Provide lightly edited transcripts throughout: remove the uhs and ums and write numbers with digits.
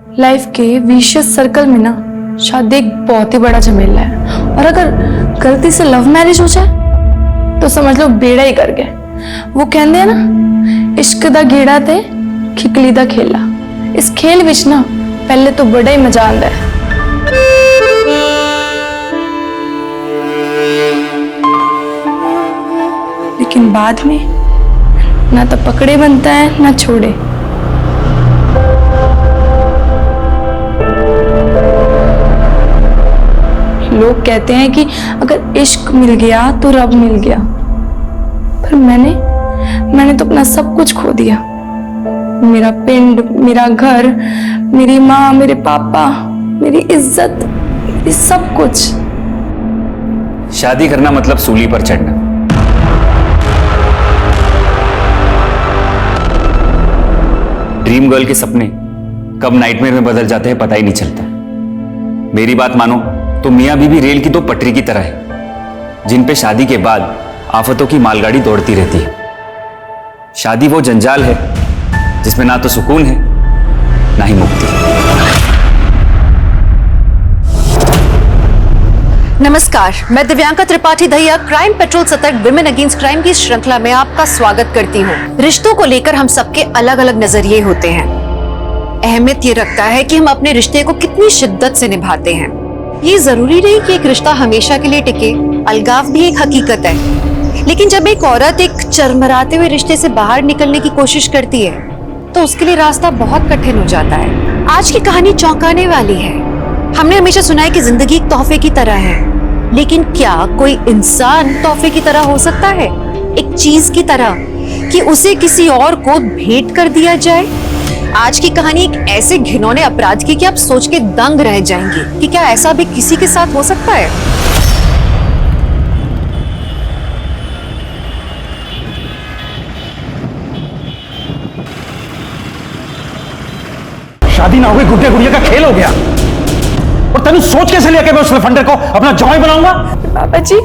Life के vicious circle में ना शादी एक बहुत ही बड़ा झमेला है, और अगर गलती से लव मैरिज हो जाए तो समझ लो बेड़ा ही कर गए। वो कहते हैं ना, इश्क दा गेड़ा ते खिकली दा खेला। इस खेल विच ना पहले तो बड़ा ही मजा आंदा है, लेकिन बाद में ना तो पकड़े बनता है ना छोड़े। लोग कहते हैं कि अगर इश्क मिल गया तो रब मिल गया, पर मैंने तो अपना सब कुछ खो दिया। मेरा पिंड, मेरा घर, मेरी माँ, मेरे पापा, मेरी इज्जत, मेरी सब कुछ। शादी करना मतलब सूली पर चढ़ना। ड्रीम गर्ल के सपने कब नाइटमेयर में बदल जाते हैं पता ही नहीं चलता। मेरी बात मानो तो मियां बीवी रेल की दो पटरी की तरह है, जिन पे शादी के बाद आफतों की मालगाड़ी दौड़ती रहती है। शादी वो जंजाल है जिसमें ना तो सुकून है ना ही मुक्ति। नमस्कार, मैं दिव्यांका त्रिपाठी दहिया क्राइम पेट्रोल सतर्क विमेन अगेंस्ट क्राइम की श्रृंखला में आपका स्वागत करती हूँ। रिश्तों को लेकर हम सबके अलग अलग नजरिए होते हैं। अहमियत ये रखता है कि हम अपने रिश्ते को कितनी शिद्दत से निभाते हैं। ये जरूरी नहीं कि एक रिश्ता हमेशा के लिए टिके, अलगाव भी एक हकीकत है। लेकिन जब एक औरत एक चरमराते हुए रिश्ते से बाहर निकलने की कोशिश करती है तो उसके लिए रास्ता बहुत कठिन हो जाता है। आज की कहानी चौंकाने वाली है। हमने हमेशा सुना है कि जिंदगी एक तोहफे की तरह है, लेकिन क्या कोई इंसान तोहफे की तरह हो सकता है? एक चीज की तरह कि उसे किसी और को भेंट कर दिया जाए? आज की कहानी एक ऐसे घिनौने अपराध की कि आप सोच के दंग रह जाएंगे कि क्या ऐसा भी किसी के साथ हो सकता है। शादी ना हो गई, गुड्डे गुड़िया का खेल हो गया। और तेन सोच कैसे लिया कि मैं उस लफंडर को अपना जवाई बनाऊंगा? पापा जी,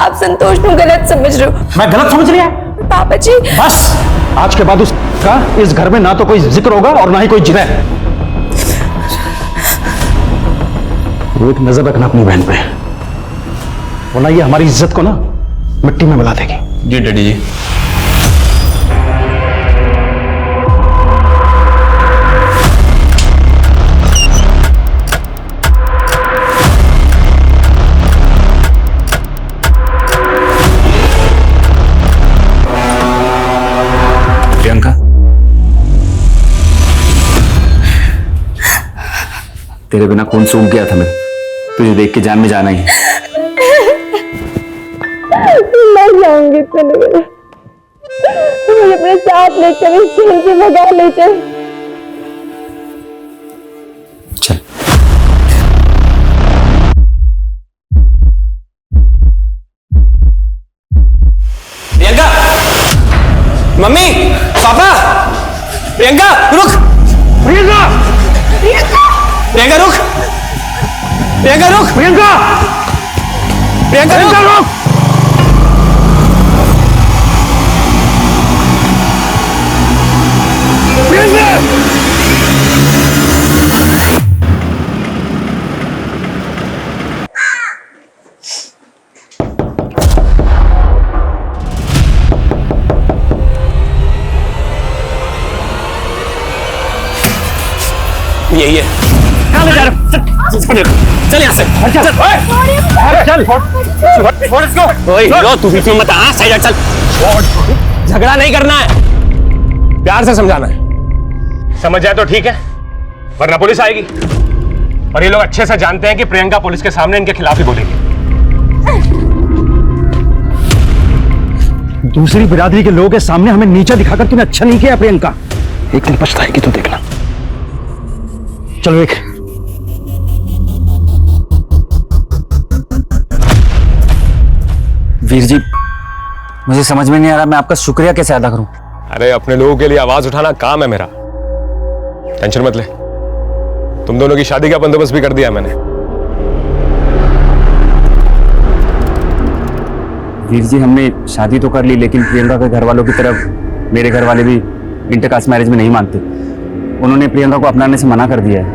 आप संतोष को गलत समझ रहे हो। मैं गलत समझ लिया? पापा जी बस, आज के बाद उसका इस घर में ना तो कोई जिक्र होगा और ना ही कोई जिक्र। वो एक नजर रखना अपनी बहन पे, वरना ये हमारी इज्जत को ना मिट्टी में मिला देगी। जी डैडी जी। प्रियंका, तेरे बिना खून सूख गया था। मैं तुझे देख के जान में जाना ही। मर जाऊंगी मुझे अपने साथ लेकर इस जेल से भगा ले चल। चल। प्रियंका, मम्मी, पापा, प्रियंका रुक। प्रियंका! प्रियंका रुक। प्रियंका रुक। प्रियंका! प्रियंका रुक। यही है। चल यहाँ से। चल तू बीच में मत आ, साइड चल। झगड़ा नहीं करना है, प्यार से समझाना है। समझ जाए तो ठीक है, वरना पुलिस आएगी। और ये लोग अच्छे से जानते हैं कि प्रियंका पुलिस के सामने इनके खिलाफ ही बोलेगी। दूसरी बिरादरी के लोगों के सामने हमें नीचा दिखाकर तूने अच्छा नहीं किया प्रियंका। एक दिन पछताएगी तो देखना। चलो एक। वीर जी, मुझे समझ में नहीं आ रहा मैं आपका शुक्रिया कैसे अदा करूं। अरे अपने लोगों के लिए आवाज उठाना काम है मेरा, टेंशन मत ले। तुम दोनों की शादी का बंदोबस्त भी कर दिया मैंने। वीर जी, हमने शादी तो कर ली, लेकिन प्रियंका के घर वालों की तरफ मेरे घर वाले भी इंटरकास्ट मैरिज में नहीं मानते। उन्होंने प्रियंका को अपनाने से मना कर दिया है।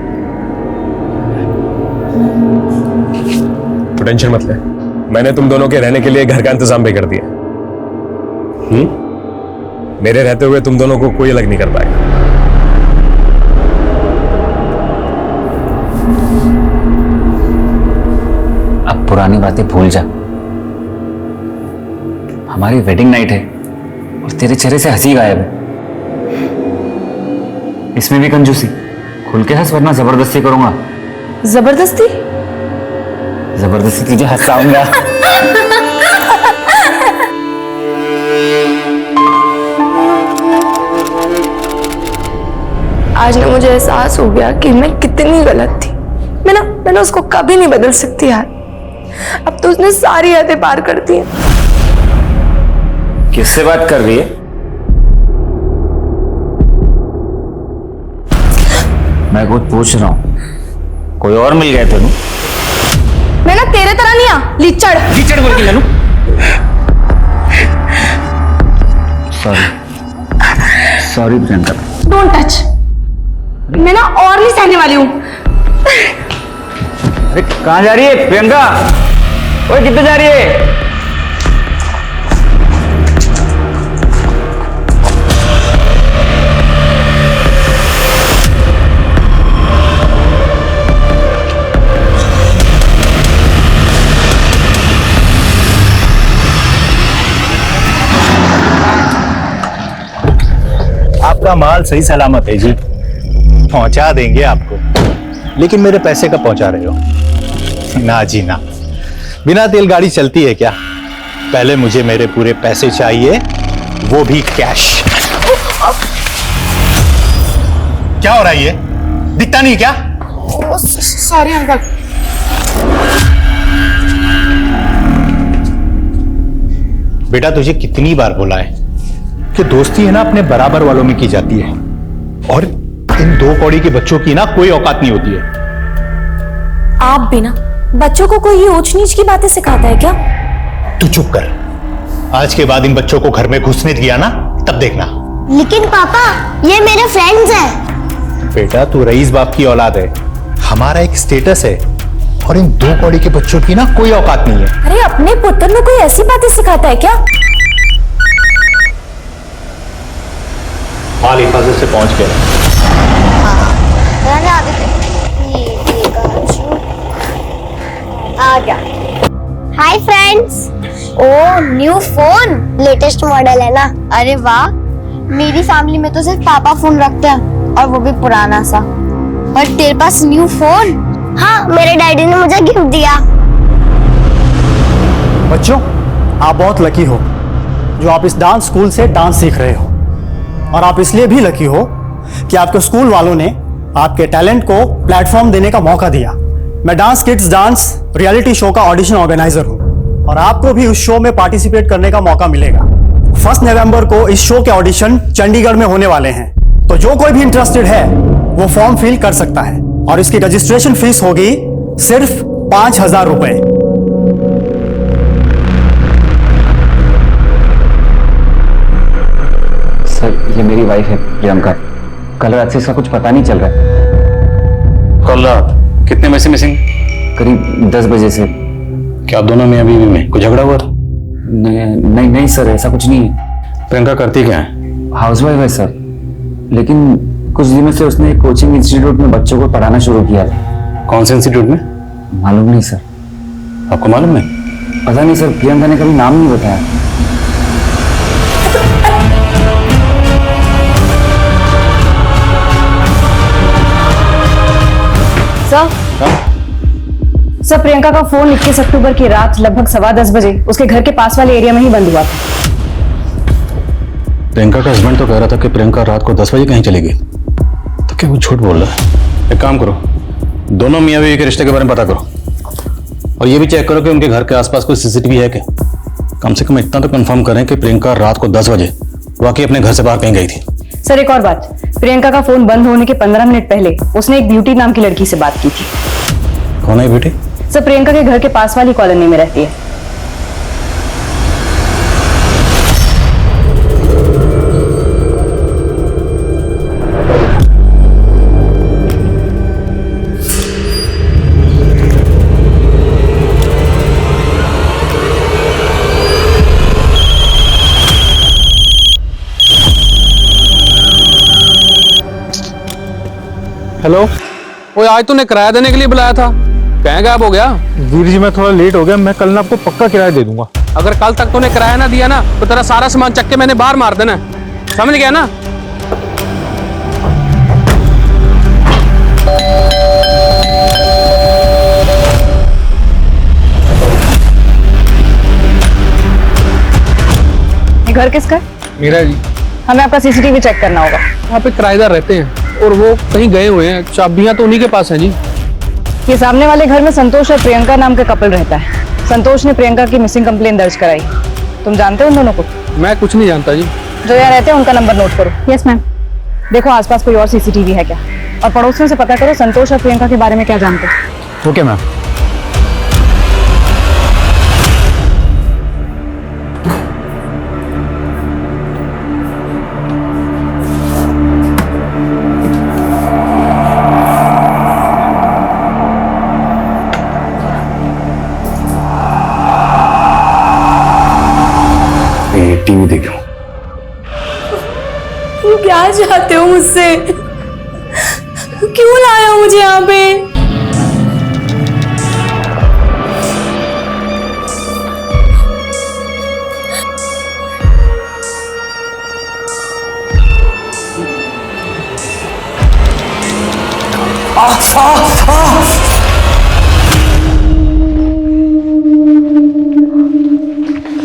तू टेंशन मत ले, मैंने तुम दोनों के रहने के लिए घर का इंतजाम भी कर दिया। मेरे रहते हुए तुम दोनों को कोई अलग नहीं कर पाएगा। अब पुरानी बातें भूल जा। हमारी वेडिंग नाइट है और तेरे चेहरे से हंसी गायब है। इसमें भी कंजूसी। खुल के हंस वरना जबरदस्ती करूंगा। जबरदस्ती? जबरदस्ती तुझे हंसाऊंगा। आज ना मुझे एहसास हो गया कि मैं कितनी गलत थी। मैंने उसको कभी नहीं बदल सकती यार। अब तो उसने सारी हदें पार कर दी हैं। किससे बात कर रही है? मैं कुछ पूछ रहा हूं। कोई और मिल गया तेनू? मैं ना तेरे तरह नहीं आ लीचड़। लीचड़ बोल के जानू। सॉरी प्रियंका। Don't touch. मैं ना और नहीं सहने वाली हूँ। अरे कहाँ जा रही है प्रियंका? ओए किधर जा रही है? आपका माल सही सलामत है जी, पहुंचा देंगे आपको। लेकिन मेरे पैसे कब पहुंचा रहे हो? ना जी ना, बिना तेल गाड़ी चलती है क्या? पहले मुझे मेरे पूरे पैसे चाहिए, वो भी कैश। क्या हो रहा है ये? दिखता नहीं क्या? Sorry uncle. बेटा तुझे कितनी बार बोला है कि दोस्ती है ना अपने बराबर वालों में की जाती है, और इन दो कौड़ी के बच्चों की ना कोई औकात नहीं होती है। आप भी ना बच्चों को कोई ऊंच नीच की बातें सिखाता है क्या? तू चुप कर। आज के बाद इन बच्चों को घर में घुसने दिया ना, तब देखना। लेकिन पापा ये मेरे फ्रेंड्स हैं। बेटा तू रईस बाप की औलाद है, हमारा एक स्टेटस है, और इन दो कौड़ी के बच्चों की ना कोई औकात नहीं है। अरे अपने पुत्र में कोई ऐसी बातें सिखाता है क्या? माल हिफाजत से पहुंच गया। आ गया। Hi friends. ओ न्यू फोन, लेटेस्ट मॉडल है ना? अरे वाह, मेरी फैमिली में तो सिर्फ पापा फोन रखते हैं, और वो भी पुराना सा। और तेरे पास न्यू फोन? हाँ, मेरे डैडी ने मुझे गिफ्ट दिया। बच्चों, आप बहुत लकी हो जो आप इस डांस स्कूल से डांस सीख रहे हो, और आप इसलिए भी लकी हो कि आपके स्कूल वालों ने आपके टैलेंट को प्लेटफॉर्म देने का मौका दिया। मैं dance kids dance reality show का ऑडिशन ऑर्गेनाइजर हूं, और आपको भी उस शो में पार्टिसिपेट करने का मौका मिलेगा। 1 नवंबर को इस शो के ऑडिशन चंडीगढ़ में होने वाले हैं, तो जो कोई भी इंटरेस्टेड है वो फॉर्म फिल कर सकता है, और इसकी रजिस्ट्रेशन फीस होगी सिर्फ 5,000 रुपए। सर ये मेरी वाइफ है प्रियंका। कल रात से इसका कुछ पता नहीं चल रहा है। कल रात कितने बजे से मिसिंग? करीब 10 बजे से। क्या दोनों मियां बीवी में कुछ झगड़ा हुआ था? नहीं सर, ऐसा कुछ नहीं है। प्रियंका करती क्या है? हाउसवाइफ है सर, लेकिन कुछ दिनों से उसने एक कोचिंग इंस्टीट्यूट में बच्चों को पढ़ाना शुरू किया था। कौन से इंस्टीट्यूट में? मालूम नहीं सर। आपको मालूम नहीं? पता नहीं सर, प्रियंका ने कभी नाम नहीं बताया। सर प्रियंका का फोन 21 अक्टूबर की रात लगभग 10:15 बजे उसके घर के पास वाले एरिया में ही बंद हुआ था। प्रियंका का हस्बैंड तो कह रहा था कि प्रियंका रात को 10 बजे कहीं चली गई, तो क्या वो झूठ बोल रहा है? एक काम करो, दोनों मियां बीवी के रिश्ते के बारे में पता करो, और ये भी चेक करो कि उनके घर के आसपास कोई सीसीटीवी है क्या। कम से कम इतना तो कंफर्म करें कि प्रियंका रात को 10 बजे वाकई अपने घर से बाहर कहीं गई थी। सर एक और बात, प्रियंका का फोन बंद होने के 15 मिनट पहले उसने एक ब्यूटी नाम की लड़की से बात की थी। कौन है ब्यूटी? सर प्रियंका के घर के पास वाली कॉलोनी में रहती है। हेलो। वो आज तूने किराया देने के लिए बुलाया था, कहाँ गायब हो गया? वीर जी मैं थोड़ा लेट हो गया, मैं कल ना आपको पक्का किराया दे दूंगा। अगर कल तक तूने किराया ना दिया ना तो तेरा सारा सामान चक के मैंने बाहर मार देना, समझ गया ना? ये घर किसका है? मीरा जी, हमें आपका सीसीटीवी चेक करना होगा। यहाँ पे किराएदार रहते हैं और वो कहीं गए हुए हैं, चाबियां तो उन्हीं के पास हैं जी। ये सामने वाले घर में संतोष और प्रियंका नाम का कपल रहता है। संतोष ने प्रियंका की मिसिंग कंप्लेन दर्ज कराई। तुम जानते हो उन दोनों को? मैं कुछ नहीं जानता जी। जो यहाँ रहते हैं उनका नंबर नोट करो। Yes ma'am. देखो आसपास कोई और सीसीटीवी है क्या, और पड़ोसियों से पता करो संतोष और प्रियंका के बारे में क्या जानते हो। Okay ma'am. टीवी देख रहा हूँ। तुम क्या चाहते हो मुझसे? क्यों लाए हो मुझे यहाँ पे?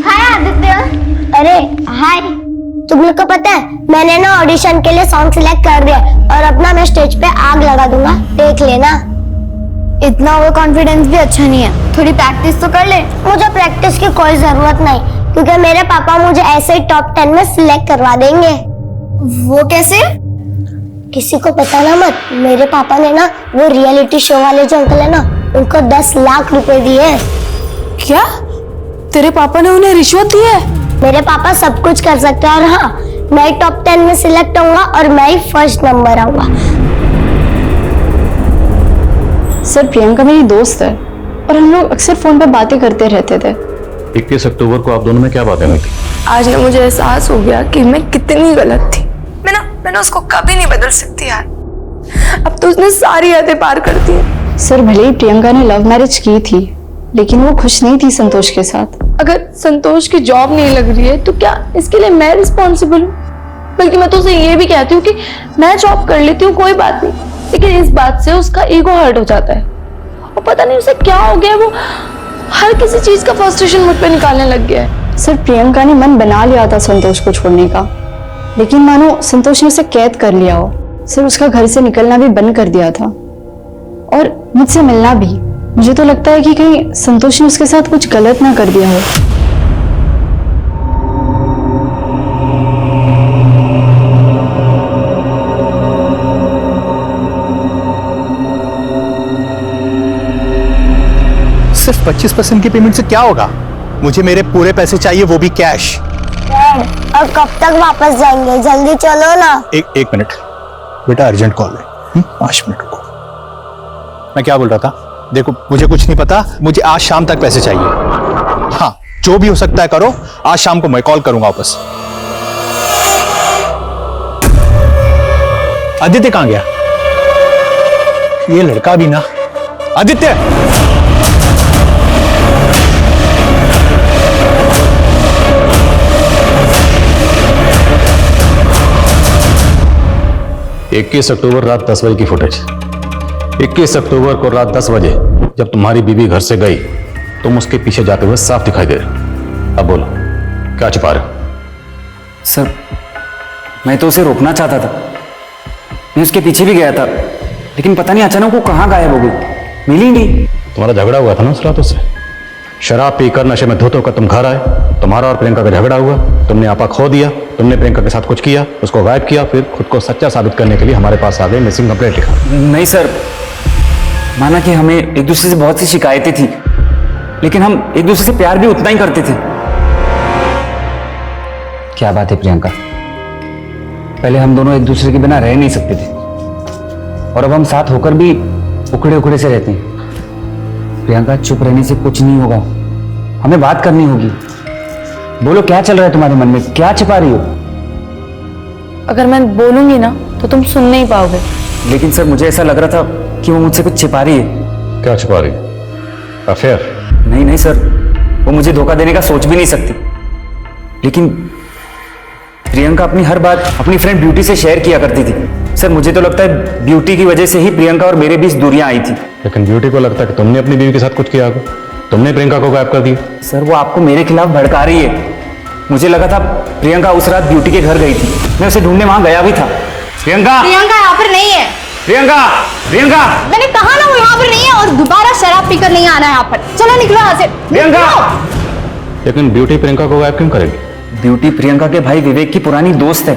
हाय आदित्य। अरे हाय। तुम लोग को पता है मैंने ना ऑडिशन के लिए सॉन्ग सिलेक्ट कर दिया और अपना मैं स्टेज पे आग लगा दूंगा, देख लेना। इतना ओवर कॉन्फिडेंस भी अच्छा नहीं है, थोड़ी प्रैक्टिस तो कर ले। मुझे प्रैक्टिस की कोई जरूरत नहीं, क्योंकि मेरे पापा मुझे ऐसे ही टॉप 10 में सिलेक्ट करवा देंगे। वो कैसे? किसी को पता ना मत। मेरे पापा ने ना वो रियलिटी शो वाले जो अंकल है ना, उनको 10 लाख रुपए दिए। क्या तेरे पापा ने उन्हें रिश्वत दी है? मेरे पापा सब कुछ कर सकते हैं, और हाँ मैं टॉप 10 में सिलेक्ट होऊंगा और मैं ही फर्स्ट नंबर आऊंगा। सर प्रियंका मेरी दोस्त है और हम लोग अक्सर फोन पे बातें करते रहते थे। 21 अक्टूबर को आप दोनों में क्या बातें हुई थी? आज ना मुझे एहसास हो गया कि मैं कितनी गलत थी। मैंने उसको कभी नहीं बदल सकती यार। अब तो उसने सारी हदें पार कर दी है। सर भले ही प्रियंका ने लव मैरिज की थी, लेकिन वो खुश नहीं थी संतोष के साथ। अगर संतोष की जॉब नहीं लग रही है तो क्या इसके लिए मैं रिस्पॉन्सिबल हूँ? बल्कि मैं तो उसे ये भी कहती हूँ कि मैं जॉब कर लेती हूँ, कोई बात नहीं, लेकिन इस बात से उसका ईगो हर्ट हो जाता है और पता नहीं उसे क्या हो गया, वो हर किसी चीज का फ्रस्ट्रेशन मुझ पे निकालने लग गया है। सर प्रियंका ने मन बना लिया था संतोष को छोड़ने का, लेकिन मानो संतोष ने उसे कैद कर लिया हो। सर उसका घर से निकलना भी बंद कर दिया था और मुझसे मिलना भी। मुझे तो लगता है कि कहीं संतोष ने उसके साथ कुछ गलत ना कर दिया हो। सिर्फ 25% की पेमेंट से क्या होगा? मुझे मेरे पूरे पैसे चाहिए, वो भी कैश। और कब तक वापस जाएंगे? जल्दी चलो ना। एक मिनट बेटा, अर्जेंट कॉल है। 5 मिनट रुको। मैं क्या बोल रहा था? देखो मुझे कुछ नहीं पता, मुझे आज शाम तक पैसे चाहिए। हाँ जो भी हो सकता है करो, आज शाम को मैं कॉल करूंगा वापस। आदित्य कहां गया? ये लड़का भी ना। आदित्य! इक्कीस अक्टूबर रात 10 बजे की फुटेज। 21 अक्टूबर को रात 10 बजे जब तुम्हारी बीवी घर से गई, तुम उसके पीछे जाते हुए साफ दिखाई दे रहे। अब बोलो क्या छिपा रहे हो? सर मैं तो उसे रोकना चाहता था, मैं उसके पीछे भी गया था, लेकिन पता नहीं अचानक वो कहाँ गायब हो गई, मिली नहीं। तुम्हारा झगड़ा हुआ था ना उस रात उससे। शराब पीकर नशे में धोते होकर तुम घर आए, तुम्हारा और प्रियंका का झगड़ा हुआ, तुमने आपा खो दिया, तुमने प्रियंका के साथ कुछ किया, उसको गायब किया, फिर खुद को सच्चा साबित करने के लिए हमारे पास आ गए, मिसिंग कंप्लेंट लिखा। नहीं सर, माना कि हमें एक दूसरे से बहुत सी शिकायतें थी, लेकिन हम एक दूसरे से प्यार भी उतना ही करते थे। क्या बात है प्रियंका, पहले हम दोनों एक दूसरे के बिना रह नहीं सकते थे, और अब हम साथ होकर भी उखड़े उखड़े से रहते हैं। प्रियंका चुप रहने से कुछ नहीं होगा, हमें बात करनी होगी। बोलो क्या चल रहा है तुम्हारे मन में, क्या छिपा रही हो? अगर मैं बोलूंगी ना तो तुम सुन नहीं पाओगे, लेकिन सर मुझे ऐसा लग रहा था कि वो मुझसे कुछ छिपा रही है। क्या छुपा रही? अफेयर? नहीं नहीं सर, वो मुझे धोखा देने का सोच भी नहीं सकती। लेकिन प्रियंका अपनी हर बात अपनी फ्रेंड ब्यूटी से शेयर किया करती थी। सर मुझे तो लगता है ब्यूटी की वजह से ही प्रियंका और मेरे बीच दूरियां आई थी। लेकिन ब्यूटी को लगता है कि तुमने अपनी बीवी के साथ कुछ किया होगा, तुमने प्रियंका को गायब कर दिया। सर वो आपको मेरे खिलाफ भड़का रही है। मुझे लगा था प्रियंका उस रात ब्यूटी के घर गई थी, मैं उसे ढूंढने वहां गया भी था। प्रियंका, प्रियंका यहाँ पर नहीं है। प्रियंका, प्रियंका, मैंने कहा ना वो यहाँ पर नहीं है, और दोबारा शराब पीकर नहीं आना है यहाँ पर। चलो निकलो यहाँ से। प्रियंका! लेकिन ब्यूटी प्रियंका को गायब क्यों करेगी? ब्यूटी प्रियंका के भाई विवेक की पुरानी दोस्त है।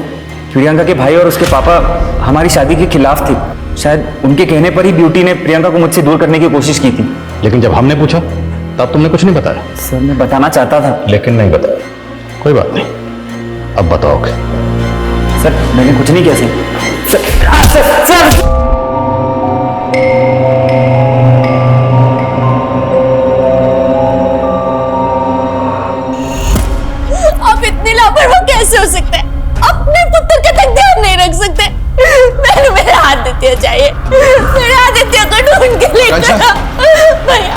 प्रियंका के भाई और उसके पापा हमारी शादी के खिलाफ थे। शायद उनके कहने पर ही ब्यूटी ने प्रियंका को मुझसे दूर करने की कोशिश की थी। लेकिन जब हमने पूछा तब तुमने कुछ नहीं बताया। सर मैं बताना चाहता था, लेकिन नहीं बताया। कोई बात नहीं, अब बताओगे। सर मैंने कुछ नहीं किया सर। आप इतनी लापरवाह कैसे हो सकते हैं? अपने पुत्र के तक ध्यान नहीं रख सकते। मैंने मेरा आदित्य चाहिए, मेरे आदित्य को ढूंढ के लेकर आओ। भैया,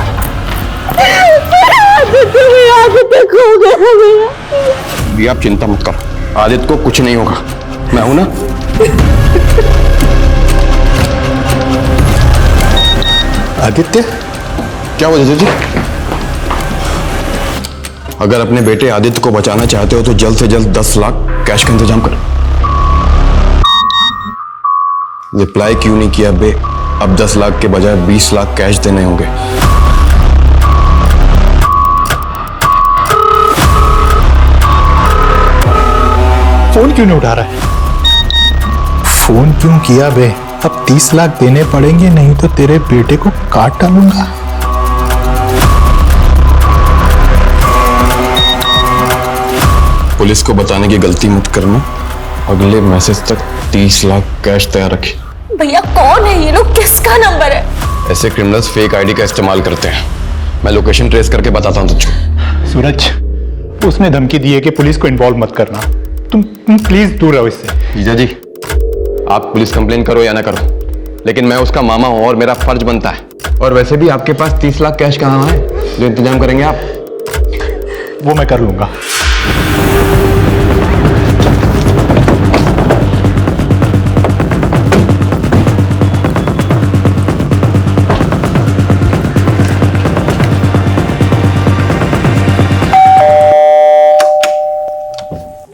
मेरा आदित्य खो गया भैया। भी आप चिंता मत करो, आदित्य को कुछ नहीं होगा, मैं हूं ना। आदित्य, क्या हुआ जीजू जी? अगर अपने बेटे आदित्य को बचाना चाहते हो तो जल्द से जल्द 10 लाख कैश का इंतजाम करो। रिप्लाई क्यों नहीं किया बे? अब 10 लाख के बजाय 20 लाख कैश देने होंगे। फोन क्यों नहीं उठा रहा है? फोन क्यों किया बे? अब 30 लाख देने पड़ेंगे, नहीं तो तेरे बेटे को काट डालूंगा। पुलिस को बताने की गलती मत करना। अगले मैसेज तक 30 लाख कैश तैयार रखिए। भैया कौन है ये लोग? किसका नंबर है? ऐसे क्रिमिनल्स फेक आईडी का इस्तेमाल करते हैं। मैं लोकेशन ट्रेस करके बताता हूँ तुझको। सूरज, उसने धमकी दी है कि पुलिस को इन्वॉल्व मत करना। तुम प्लीज दूर रहो इससे। जीजा जी, आप पुलिस कंप्लेन करो या ना करो, लेकिन मैं उसका मामा हूं और मेरा फर्ज बनता है। और वैसे भी आपके पास 30 लाख कैश कहाँ है जो इंतजाम करेंगे आप? वो मैं कर लूंगा।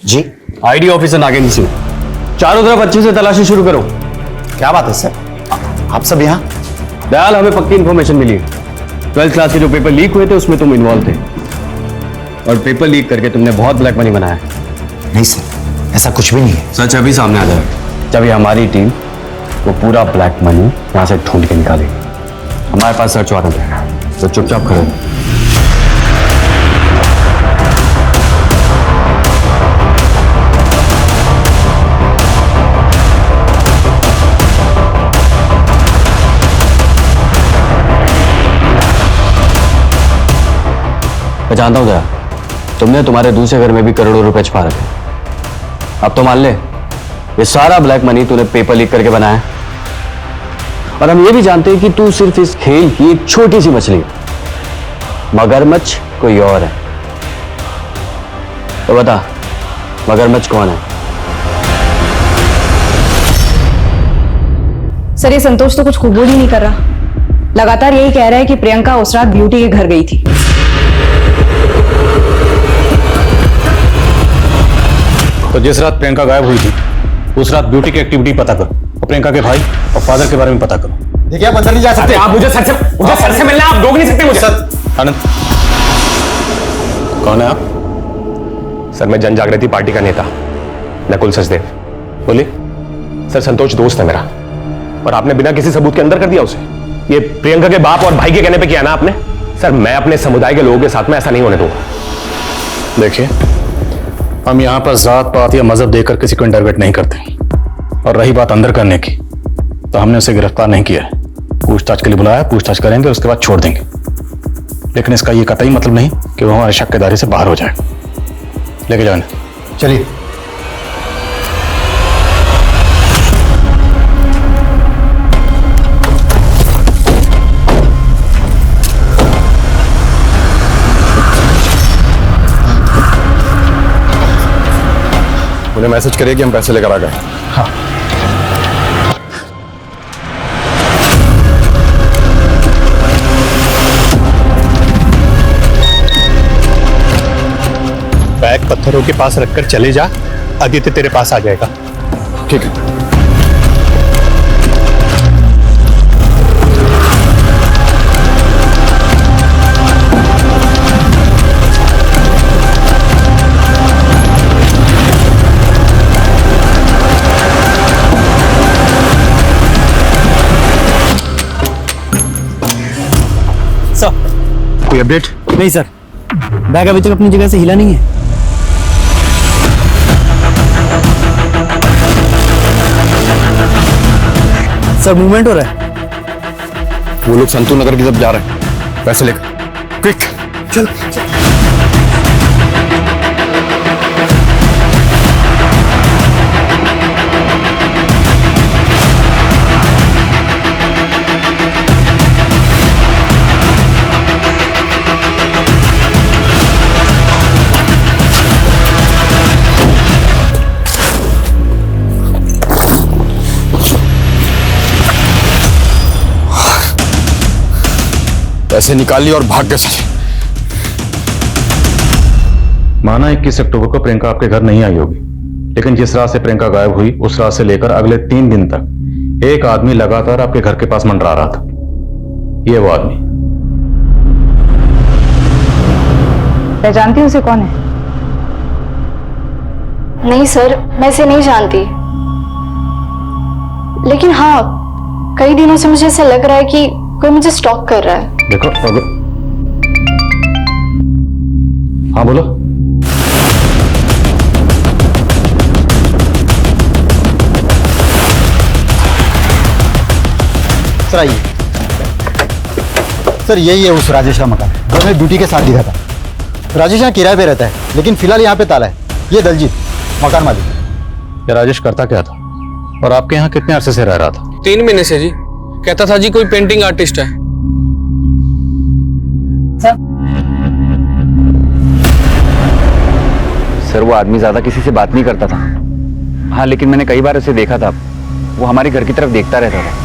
जी, आईडी ऑफिसर नागेंद्र सिंह, चारों तरफ अच्छे से तलाशी शुरू करो। क्या बात है सर, आप सब यहाँ? दयाल, हमें पक्की इंफॉर्मेशन मिली है। 12th क्लास के जो पेपर लीक हुए थे उसमें तुम इन्वॉल्व थे, और पेपर लीक करके तुमने बहुत ब्लैक मनी बनाया। नहीं सर, ऐसा कुछ भी नहीं है। सच अभी सामने आ जाएगा जब ये हमारी टीम वो पूरा ब्लैक मनी यहाँ से ढूंढ के निकालेगी। हमारे पास सर्च वारंट है, तो चुपचाप खड़े रहो। मैं जानता हूं जरा, तुमने तुम्हारे दूसरे घर में भी करोड़ों रुपए छुपा रखे। अब तो मान ले, ये सारा ब्लैक मनी तूने पेपर लीक करके बनाया है। और हम ये भी जानते हैं कि तू सिर्फ इस खेल की एक छोटी सी मछली है, मगरमच्छ कोई और है। तो बता, मगरमच्छ कौन है? सर, ये संतोष तो कुछ कबूल ही नहीं कर रहा। लगातार यही कह रहा है कि प्रियंका उस रात ब्यूटी के घर गई थी। तो जिस रात प्रियंका गायब हुई थी उस रात ब्यूटी की एक्टिविटी पता करो, और प्रियंका के भाई और फादर के बारे में पता करो। देखिए, आप अंदर नहीं जा सकते। आप मुझे सर से मिलना, आप रोक नहीं सकते मुझे। आनंद, कौन है आप? सर, मैं जन जागृति पार्टी का नेता नकुल सचदेव। बोलिए। सर, संतोष दोस्त है मेरा, और आपने बिना किसी सबूत के अंदर कर दिया उसे। ये प्रियंका के बाप और भाई के कहने पे किया ना आपने? सर, मैं अपने समुदाय के लोगों के साथ में ऐसा नहीं होने दूंगा। देखिए, हम यहाँ पर जात पात या मजहब देकर किसी को इंटरवेट नहीं करते। और रही बात अंदर करने की, तो हमने उसे गिरफ्तार नहीं किया है। पूछताछ के लिए बुलाया, पूछताछ करेंगे, उसके बाद छोड़ देंगे। लेकिन इसका ये कतई मतलब नहीं कि वो हमारे शक के दायरे से बाहर हो जाए। लेके जाओ। चलिए। मैसेज करिए कि हम पैसे लेकर आ गए। हाँ। बैग पत्थरों के पास रखकर चले जा, आदित्य तेरे पास आ जाएगा। ठीक है। कोई अपडेट? नहीं सर, बैग अभी तक अपनी जगह से हिला नहीं है। सर मूवमेंट हो रहा है। वो लोग संतू नगर की तरफ जा रहे हैं, पैसे लेकर। क्विक चल। पैसे निकाल लिए और भाग गए चले। माना 21 अक्टूबर को प्रियंका आपके घर नहीं आई होगी, लेकिन जिस रात से प्रियंका गायब हुई उस रात से लेकर अगले 3 दिन तक एक आदमी लगातार आपके घर के पास मंडरा रहा था। ये वो आदमी। पहचानती हूँ उसे? कौन है? नहीं सर, मैं इसे नहीं जानती, लेकिन हाँ, कई दिनों से मुझे ऐसा लग रहा है कि कोई मुझे स्टॉक कर रहा है। देखो अगर हाँ बोलो। सर आइए। सर यही है उस राजेश का मकान जो मैं ड्यूटी के साथ दिखा था। राजेश यहाँ किराए पे रहता है, लेकिन फिलहाल यहाँ पे ताला है। ये दलजीत मकान मालिक। ये राजेश करता क्या था और आपके यहाँ कितने अरसे से रह रहा था? 3 महीने से जी। कहता था जी कोई पेंटिंग आर्टिस्ट है। सर वो आदमी ज्यादा किसी से बात नहीं करता था। हाँ लेकिन मैंने कई बार उसे देखा था, वो हमारे घर की तरफ देखता रहता था।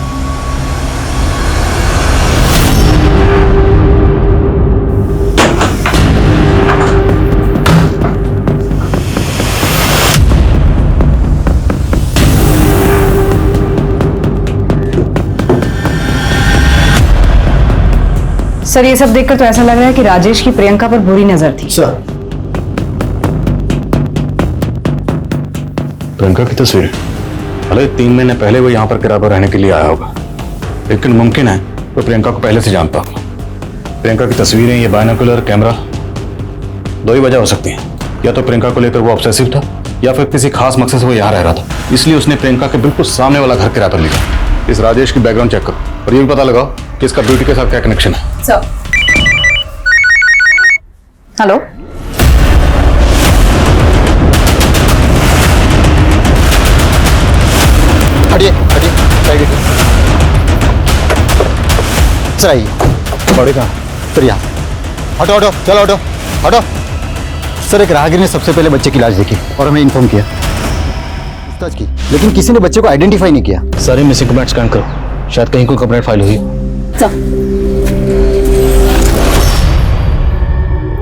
सर ये सब देखकर तो ऐसा लग रहा है कि राजेश की प्रियंका पर बुरी नजर थी। सर प्रियंका की तस्वीर, भले 3 महीने पहले वो यहाँ पर किराए पर रहने के लिए आया होगा, लेकिन मुमकिन है वो प्रियंका को पहले से जानता हो। प्रियंका की तस्वीरें, ये बायनोकुलर कैमरा, 2 ही वजह हो सकती हैं। या तो प्रियंका को लेकर वो ऑब्सेसिव था, या फिर किसी खास मकसद से वो यहाँ रह रहा था, इसलिए उसने प्रियंका के बिल्कुल सामने वाला घर किराए पर लिया। इस राजेश की बैकग्राउंड चेक करो और ये भी पता लगाओ कि इसका ब्यूटी के साथ क्या कनेक्शन है। हेलो, हटिए हटिए, सर आइए। बड़े कहाँ? सर यहाँ। हटो हटो, चलो हटो हटो। सर एक राहगीर ने सबसे पहले बच्चे की लाश देखी और हमें इन्फॉर्म किया, पूछताछ की, लेकिन किसी ने बच्चे को आइडेंटिफाई नहीं किया। सारे मिसिंग कंप्लेंट स्कैन करो, शायद कहीं कोई कंप्लेंट फाइल हुई।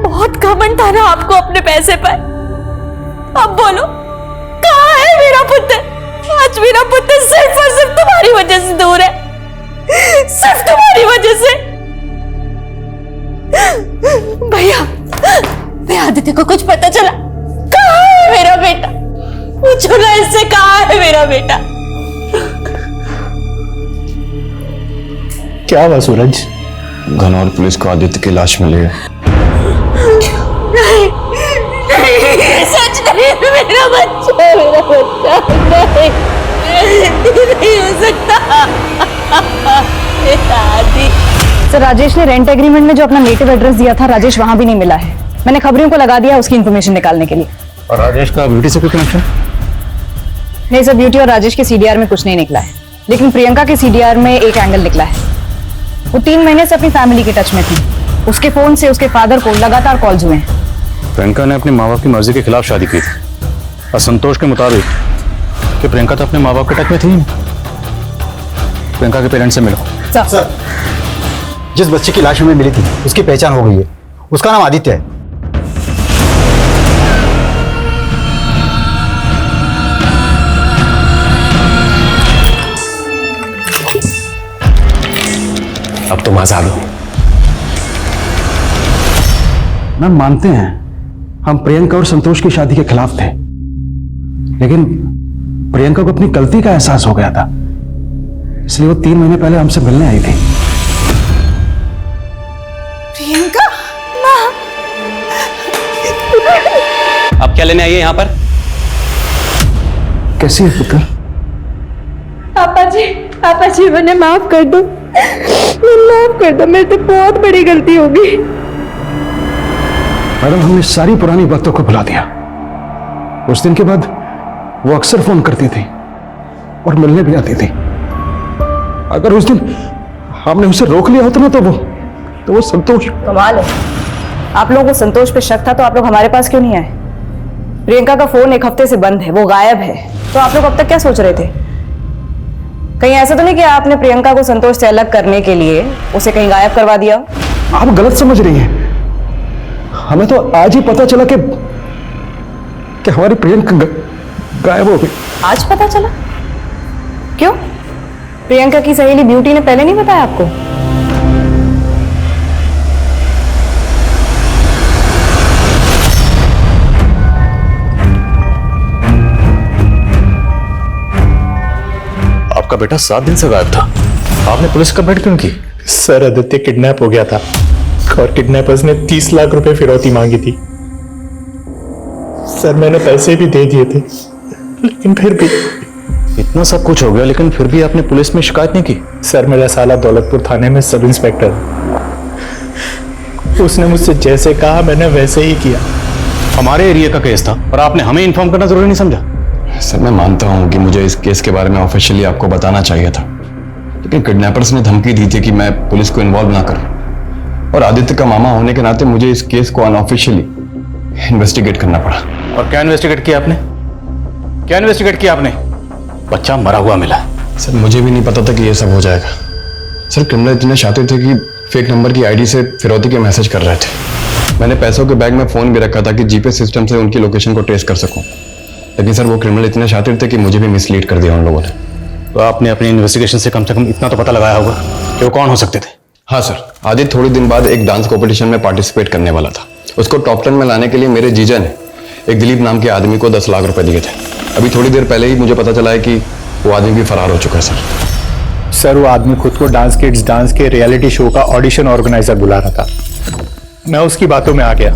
बहुत घमंड था ना आपको अपने पैसे पर। अब बोलो कहाँ है मेरा पुत्र? आज मेरा पुत्र सिर्फ और सिर्फ तुम्हारी वजह से दूर है, सिर्फ तुम्हारी वजह से। भैया, मैं आदित्य को कुछ पता चला? कहाँ है मेरा बेटा? पूछो ना इससे, कहाँ है मेरा बेटा? क्या हुआ सूरज? घनौर पुलिस को आदित्य की लाश मिली है। नहीं, नहीं, सच नहीं, मेरा बच्चा, मेरा बच्चा नहीं हो सकता। मेरा आदि। सर राजेश ने रेंट एग्रीमेंट में जो अपना नेटिव एड्रेस दिया था, राजेश वहां भी नहीं मिला है। मैंने खबरियों को लगा दिया उसकी इन्फॉर्मेशन निकालने के लिए। और राजेश का ब्यूटी से कोई कनेक्शन? नहीं सर, ब्यूटी और राजेश के सीडीआर में कुछ नहीं निकला है, लेकिन प्रियंका के सीडीआर में एक एंगल निकला है। वो 3 महीने से अपनी फैमिली के टच में थी। उसके फोन से उसके फादर को लगातार कॉल्स हुए हैं। प्रियंका ने अपने माँ बाप की मर्जी के खिलाफ शादी की थी और संतोष के मुताबिक कि प्रियंका तो अपने माँ बाप के टच में थी ही नहीं। प्रियंका के पेरेंट्स से मिलो। सर, जिस बच्चे की लाश हमें मिली थी उसकी पहचान हो गई है। उसका नाम आदित्य है। अब तुम आजाद हो। मैम मानते हैं हम प्रियंका और संतोष की शादी के खिलाफ थे, लेकिन प्रियंका को अपनी गलती का एहसास हो गया था, इसलिए वो 3 महीने पहले हमसे मिलने आई थी। प्रियंका आप क्या लेने आई है यहाँ पर? कैसी है पुत्र? पापा जी मुझे माफ कर दो, माफ कर दो, मेरे तो बहुत बड़ी गलती हो गई। मैडम, हमने सारी पुरानी बातों को भुला दिया। उस दिन के बाद वो अक्सर फोन करती थी और मिलने भी आती थी। अगर उस दिन हमने उसे रोक लिया होता ना तो वो संतोष। कमाल है, आप लोगों को संतोष पे शक था तो आप लोग हमारे पास क्यों नहीं आए? प्रियंका का फोन 1 हफ्ते से बंद है, वो गायब है, तो आप लोग अब तक क्या सोच रहे थे? कहीं ऐसा तो नहीं कि आपने प्रियंका को संतोष से अलग करने के लिए उसे कहीं गायब करवा दिया हो? आप गलत समझ रही हैं। हमें तो आज ही पता चला कि हमारी प्रियंका गायब हो गई। आज पता चला? क्यों? प्रियंका की सहेली ब्यूटी ने पहले नहीं बताया आपको? आपका बेटा 7 दिन से गायब था, आपने पुलिस कंप्लेंट क्यों की? सर, आदित्य किडनैप हो गया था और किडनैपर्स ने 30 लाख रुपए फिरौती मांगी थी। सर, मैंने पैसे भी दे दिए थे, लेकिन फिर भी इतना सब कुछ हो गया, लेकिन फिर भी आपने पुलिस में शिकायत नहीं की? सर, मेरा साला दौलतपुर थाने में सब इंस्पेक्टर, उसने मुझसे जैसे कहा मैंने वैसे ही किया। हमारे एरिया का केस था और आपने हमें इन्फॉर्म करना जरूरी नहीं समझा? सर, मैं मानता हूं कि मुझे इस केस के बारे में ऑफिशियली आपको बताना चाहिए था, लेकिन किडनैपर्स ने धमकी दी थी कि मैं पुलिस को इन्वॉल्व ना करूं, और आदित्य का मामा होने के नाते मुझे इस केस को अनऑफिशियली इन्वेस्टिगेट करना पड़ा। और क्या इन्वेस्टिगेट किया आपने? क्या इन्वेस्टिगेट किया आपने? बच्चा मरा हुआ मिला। सर, मुझे भी नहीं पता था कि ये सब हो जाएगा। सर, क्रिमिनल इतने शातिर थे कि फेक नंबर की आईडी से फिरौती के मैसेज कर रहे थे। मैंने पैसों के बैग में फोन भी रखा था कि जीपीएस सिस्टम से उनकी लोकेशन को ट्रेस कर सकूं, लेकिन सर वो क्रिमिनल इतने शातिर थे कि मुझे भी मिसलीड कर दिया उन लोगों ने। तो आपने अपनी इन्वेस्टिगेशन से कम इतना तो पता लगाया होगा कि वो कौन हो सकते थे? हाँ सर, आदित्य थोड़ी दिन बाद एक डांस कॉम्पिटिशन में पार्टिसिपेट करने वाला था। उसको टॉप 10 में लाने के लिए मेरे जीजा ने एक दिलीप नाम के आदमी को 10 लाख रुपए दिए थे। अभी थोड़ी देर पहले ही मुझे पता चला है कि वो आदमी भी फरार हो चुका है। सर, वो आदमी खुद को डांस किड्स डांस के रियलिटी शो का ऑडिशन ऑर्गेनाइजर बुला रहा था। मैं उसकी बातों में आ गया।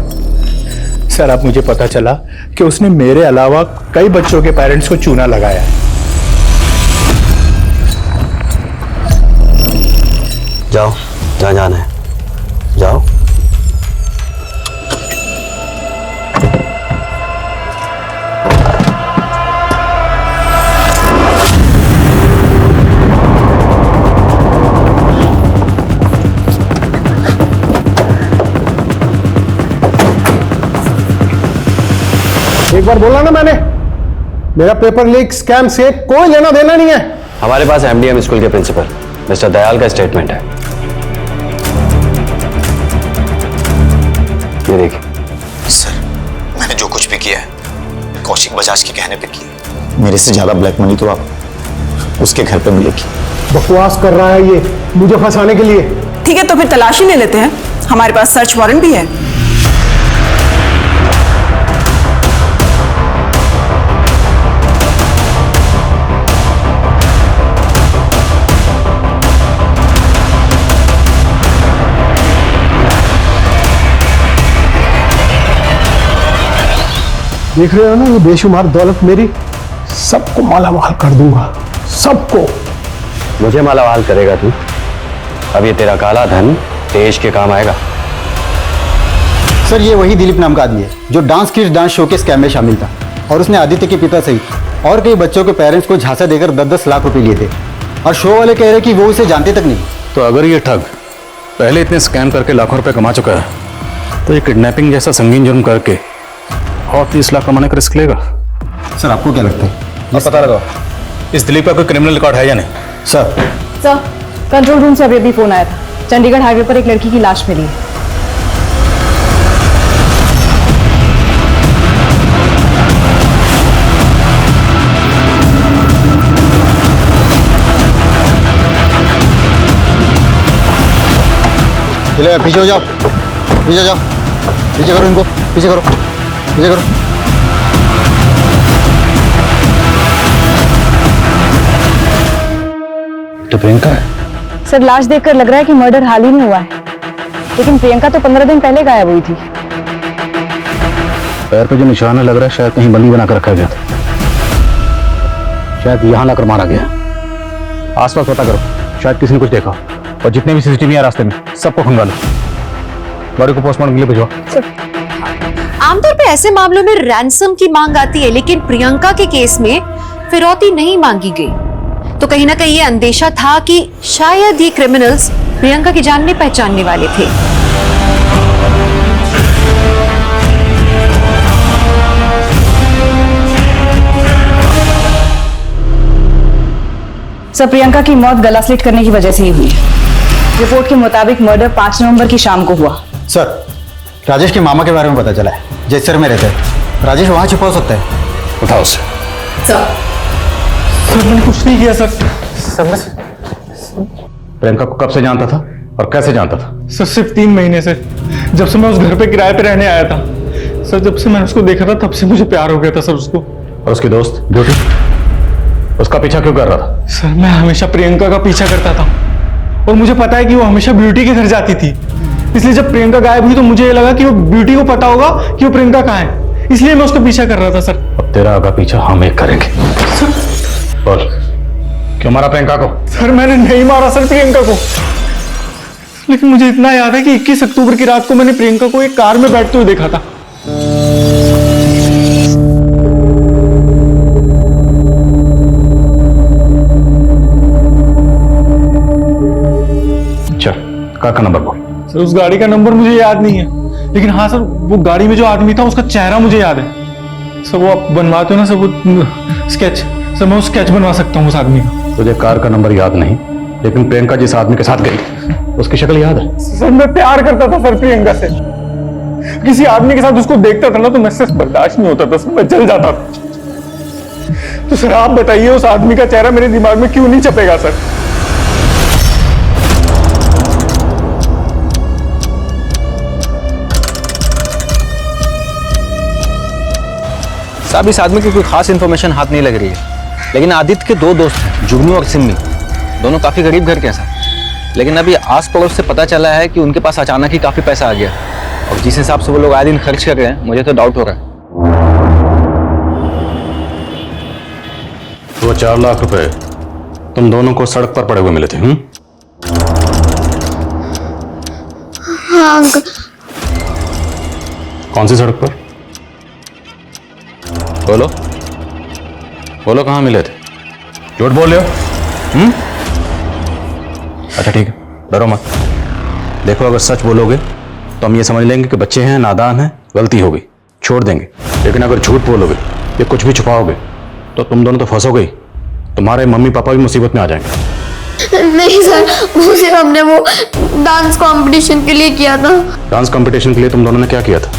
सर, अब मुझे पता चला कि उसने मेरे अलावा कई बच्चों के पेरेंट्स को चूना लगाया है। जाओ, जहाँ जाना है जाओ। एक बार बोला ना मैंने, मेरा पेपर लीक स्कैम से कोई लेना देना नहीं है। हमारे पास एमडीएम स्कूल के प्रिंसिपल मिस्टर दयाल का स्टेटमेंट है, ये देखिए। सर, मैंने जो कुछ भी किया है कौशिक बजाज के कहने पे किया। मेरे से ज्यादा ब्लैक मनी तो आप उसके घर पे मिलेगी। बकवास कर रहा है ये मुझे फंसाने के लिए। ठीक है, तो फिर तलाशी ले लेते हैं, हमारे पास सर्च वारंट भी है। देख रहे हो ना, ये बेशुमार दौलत मेरी सबको मालामाल कर दूंगा, सबको। मुझे मालामाल करेगा तू? अब ये तेरा काला धन देश के काम आएगा। सर, ये वही दिलीप नाम का आदमी है जो डांस किड्स डांस शो के स्कैम में शामिल था, और उसने आदित्य के पिता सहित और कई बच्चों के पेरेंट्स को झांसा देकर 10-10 लाख रुपए लिए थे, और शो वाले कह रहे कि वो उसे जानते तक नहीं। तो अगर ये ठग पहले इतने स्कैम करके लाखों रुपए कमा चुका है, तो ये किडनैपिंग जैसा संगीन जुर्म करके और 30 लाख कमाने का रिस्क लेगा? सर आपको क्या लगता है? अब पता लगाओ इस दिलीप का कोई क्रिमिनल रिकॉर्ड है या नहीं। सर सर, कंट्रोल रूम से अभी अभी फोन आया था। चंडीगढ़ हाईवे पर एक लड़की की लाश मिली है। चले पीछे हो जाओ, पीछे जाओ, पीछे करो इनको, पीछे करो, पीछे करो। तो प्रियंका है? सर, लाश देखकर लग रहा है कि मर्डर हाल ही में हुआ है, लेकिन प्रियंका तो 15 दिन पहले गायब हुई थी। पैर पे जो निशान है लग रहा है शायद कहीं बंदी बना कर रखा गया था, शायद यहाँ लाकर मारा गया। आसपास पता करो, शायद किसी ने कुछ देखा, और जितने भी सीसीटीवी है रास्ते में सबको खंगालो, गाड़ी को पोस्टमार्टम के लिए भिजवाओ। आमतौर पे ऐसे मामलों में रैंसम की मांग आती है, लेकिन प्रियंका के केस में फिरौती नहीं मांगी गई। तो कहीं ना कहीं ये अंदेशा था कि शायद ये क्रिमिनल्स प्रियंका की जानने पहचानने वाले थे। सर, प्रियंका की मौत गला स्लिट करने की वजह से ही हुई है। रिपोर्ट के मुताबिक मर्डर 5 नवंबर की शाम को हुआ। सर राजेश के मामा के बारे में पता चला है, जैसर में रहते हैं। राजेश वहां छिपा हो सकता है। उठाओ उसे। सर मैंने कुछ नहीं किया सर। प्रियंका को कब से जानता था और कैसे जानता था? सर सिर्फ 3 महीने से, जब से मैं उस घर पे किराए पे रहने आया था। सर जब से मैंने उसको देखा था तब से मुझे प्यार हो गया था सर उसको। और उसकी दोस्त ब्यूटी, उसका पीछा क्यों कर रहा था? सर मैं हमेशा प्रियंका का पीछा करता था, और मुझे पता है कि वो हमेशा ब्यूटी के घर जाती थी। इसलिए जब प्रियंका गायब हुई तो मुझे ये लगा कि वो ब्यूटी को पता होगा कि वो प्रियंका कहाँ है, इसलिए मैं उसका पीछा कर रहा था। सर अब तेरा आगा पीछा हम एक करेंगे। बोल, क्यों मारा प्रियंका को? सर मैंने नहीं मारा सर प्रियंका को, लेकिन मुझे इतना याद है कि 21 अक्टूबर की रात को मैंने प्रियंका को एक कार में बैठते हुए देखा था। चल कार का नंबर बोल। सर उस गाड़ी का नंबर मुझे याद नहीं है, लेकिन हाँ सर वो गाड़ी में जो आदमी था उसका चेहरा मुझे याद है। सर वो आप बनवाते हो ना सर वो स्केच, सर मैं वो स्केच बनवा सकता हूँ उस आदमी का। तुझे कार का नंबर याद नहीं, लेकिन प्रियंका जिस आदमी के साथ गई उसकी शक्ल याद है? सर मैं प्यार करता था सर प्रियंका से। किसी आदमी के साथ उसको देखता था ना तो मैं सिर्फ बर्दाश्त नहीं होता था सर, मैं जल जाता था। तो सर आप बताइए उस आदमी का चेहरा मेरे दिमाग में क्यों नहीं छपेगा सर? साहब इस आदमी की कोई खास इन्फॉर्मेशन हाथ नहीं लग रही है, लेकिन आदित्य के 2 दोस्त हैं, जुगनू और सिम्मी, दोनों काफी गरीब घर के हैं साहब। लेकिन अभी आस पड़ोस से पता चला है कि उनके पास अचानक ही काफी पैसा आ गया, और जिस हिसाब से वो लोग आए दिन खर्च कर रहे हैं मुझे तो डाउट हो रहा है। वो 4 लाख रुपए तुम दोनों को सड़क पर पड़े हुए मिले थे? हाँ अंकल। कौन सी सड़क पर? बोलो बोलो, कहाँ मिले थे? झूठ बोल रहे हो? अच्छा ठीक है, डरो मत। देखो अगर सच बोलोगे तो हम ये समझ लेंगे कि बच्चे हैं, नादान हैं, गलती हो गई, छोड़ देंगे। लेकिन अगर झूठ बोलोगे या कुछ भी छुपाओगे तो तुम दोनों तो फंसोगे ही, तुम्हारे मम्मी पापा भी मुसीबत में आ जाएंगे। नहीं सर, वो सिर्फ हमने वो डांस कंपटीशन के लिए किया था। डांस कंपटीशन के लिए तुम दोनों ने क्या किया था?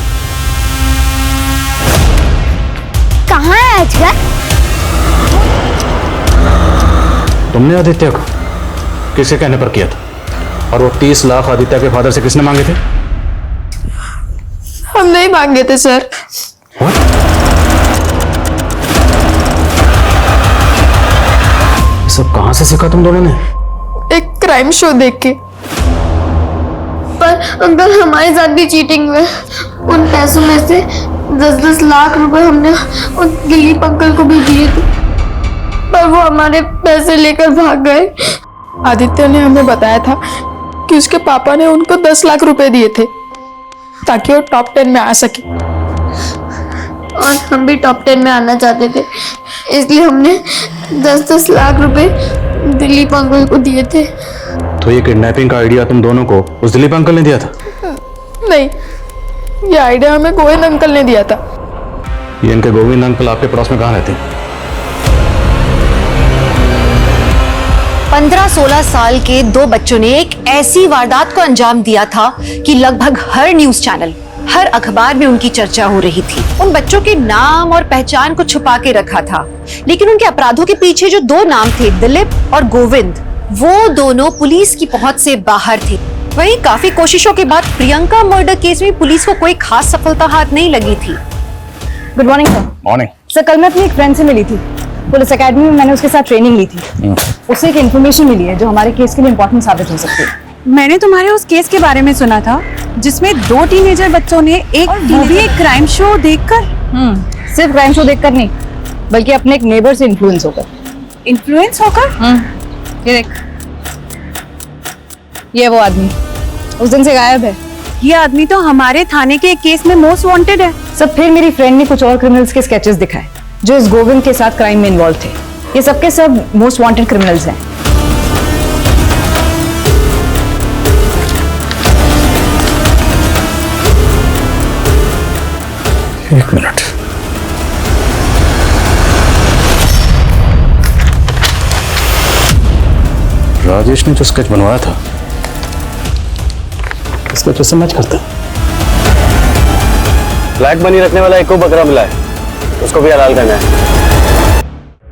कहाँ है अजगर? तुमने आदित्य को किसके कहने पर किया था? और वो 30 लाख आदित्य के फादर से किसने मांगे थे? हम नहीं मांगे थे सर। सब कहां से सीखा तुम दोनों ने? एक क्राइम शो देख के। पर अंकल हमारे साथ भी चीटिंग हुई। उन पैसों में से 10-10 लाख रुपए हमने उन दिलीप अंकल को भी दिए थे, पर वो हमारे पैसे लेकर भाग गए। आदित्य ने हमें बताया था कि उसके पापा ने उनको 10 लाख रुपए दिए थे ताकि वो टॉप 10 में आ सके, और हम भी टॉप 10 में आना चाहते थे, इसलिए हमने 10-10 लाख रुपए दिलीप अंकल को दिए थे। तो ये किडनैपिंग का आइडिया तुम दोनों को उस दिलीप अंकल ने दिया था? नहीं, ये आइडिया हमें गोविंद अंकल ने दिया था। ये इनके गोविंद अंकल आपके पड़ोस में कहाँ रहते हैं? 15-16 साल के दो बच्चों ने एक ऐसी वारदात को अंजाम दिया था कि लगभग हर न्यूज चैनल, हर अखबार में उनकी चर्चा हो रही थी। उन बच्चों के नाम और पहचान को छुपा के रखा था, लेकिन उनके अपराधों के पीछे जो दो नाम थे, दिलीप और गोविंद, वो दोनों पुलिस की पहुंच से बाहर थे। वहीं काफी कोशिशों के बाद प्रियंका मर्डर केस में पुलिस को कोई खास सफलता हाथ नहीं लगी थी। Good morning sir. Morning. Sir, कल मैं अपनी एक फ्रेंड से मिली थी। पुलिस एकेडमी में मैंने उसके साथ ट्रेनिंग ली थी। उससे एक इन्फॉर्मेशन मिली है जो हमारे केस के लिए इंपॉर्टेंट साबित हो सकती है। मैंने तुम्हारे उस केस के बारे में सुना था जिसमें 2 टीनेजर बच्चों ने वो भी एक क्राइम शो देखकर। सिर्फ क्राइम शो देखकर नहीं, बल्कि अपने एक नेबर से इन्फ्लुएंस होकर। इन्फ्लुएंस होकर? ये देख, ये वो आदमी उस दिन से गायब है। ये आदमी तो हमारे थाने के एक केस में मोस्ट वांटेड है। सब फिर मेरी फ्रेंड ने कुछ और क्रिमिनल्स के स्केचेस दिखाए जो इस गोविंद के साथ क्राइम में इन्वॉल्व थे। ये सबके सब मोस्ट वांटेड क्रिमिनल्स हैं। एक मिनट। राजेश ने जो स्केच बनवाया था, स्केच उससे मैच करता। ब्लैक मनी रखने वाला एक को बकरा मिला है, उसको भी हलाल करना है।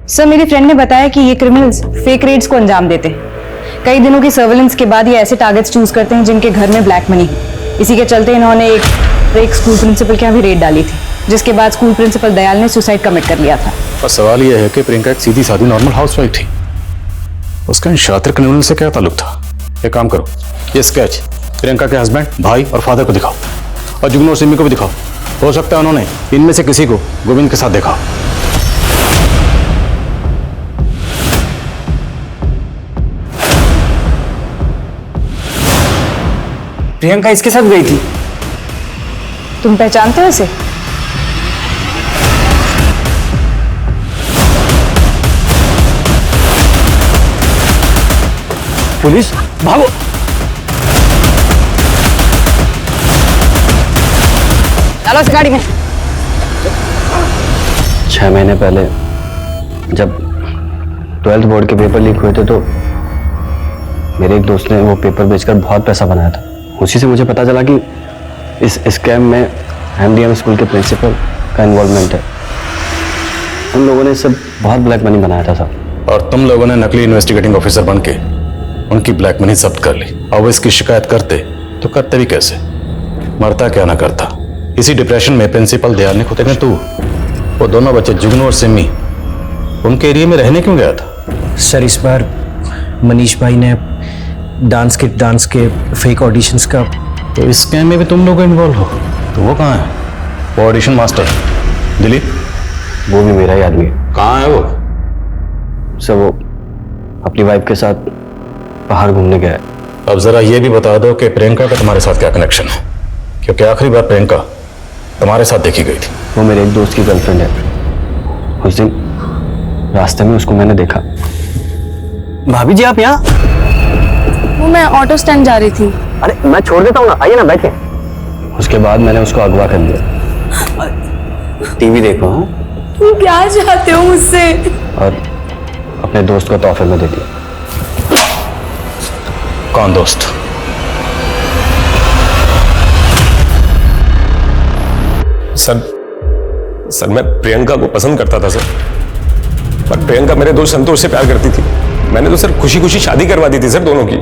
सर, मेरी फ्रेंड ने बताया कि ये क्रिमिनल्स फेक रेड्स को अंजाम देते हैं। कई दिनों की सर्वेलेंस के बाद ये ऐसे टारगेट्स चूज करते हैं जिनके घर में ब्लैक मनी है। इसी के चलते इन्होंने एक स्कूल प्रिंसिपल के यहाँ भी रेड डाली थी, जिसके बाद स्कूल प्रिंसिपल दयाल ने सुसाइड कमिट कर लिया था। और सवाल यह है कि प्रियंका एक सीधी सादी नॉर्मल हाउसवाइफ थी, उसका इन शातिर क्रिमिनल से क्या ताल्लुक था? एक काम करो, ये स्केच प्रियंका के हस्बैंड, भाई और फादर को दिखाओ, और जुगनू और सिमी को भी दिखाओ। हो सकता है उन्होंने इनमें से किसी को गोविंद के साथ देखा। प्रियंका इसके साथ गई थी? तुम पहचानते हो इसे? पुलिस, भागो! चलो इस गाड़ी में। 6 महीने पहले जब 12th बोर्ड के पेपर लीक हुए थे तो मेरे एक दोस्त ने वो पेपर बेचकर बहुत पैसा बनाया था। उसी से मुझे पता चला कि इस स्कैम में एमडीएम स्कूल के प्रिंसिपल का इन्वॉल्वमेंट है। उन लोगों ने सब बहुत ब्लैक मनी बनाया था साहब। और तुम लोगों ने नकली इन्वेस्टिगेटिंग ऑफिसर बन के उनकी ब्लैक मनी जब्त कर ली। अब वो इसकी शिकायत करते तो करते भी कैसे? मरता क्या ना करता। इसी डिप्रेशन में प्रिंसिपल दयाल ने खुद में तू वो दोनों बच्चे जुगनू और सिमी उनके एरिया में रहने क्यों गया था? सर, इस बार मनीष भाई ने डांस के फेक ऑडिशंस का। तो इस स्कैम में भी तुम लोग इन्वॉल्व हो? तो वो कहाँ है? वो ऑडिशन मास्टर दिलीप? वो भी मेरा ही आदमी है। कहाँ है वो? सर, वो अपनी वाइफ के साथ बाहर घूमने गया है। अब जरा ये भी बता दो कि प्रियंका का तुम्हारे साथ क्या कनेक्शन है, क्योंकि आखिरी बार प्रियंका तुम्हारे साथ देखी गई थी। वो मेरे एक दोस्त की गर्लफ्रेंड है। उस दिन रास्ते में उसको मैंने देखा। भाभी जी, आप यहाँ? वो मैं ऑटो स्टैंड जा रही थी। अरे मैं छोड़ देता हूँ ना, आइए ना बैठे। उसके बाद मैंने उसको अगवा कर लिया। टीवी देखो। हाँ, तुम क्या चाहते हो मुझसे? और अपने दोस्त को तोहफे में दे दिया। कौन दोस्त? सर मैं प्रियंका को पसंद करता था सर, पर प्रियंका मेरे दोस्त संतोष से प्यार करती थी। मैंने तो सर खुशी खुशी शादी करवा दी थी सर दोनों की।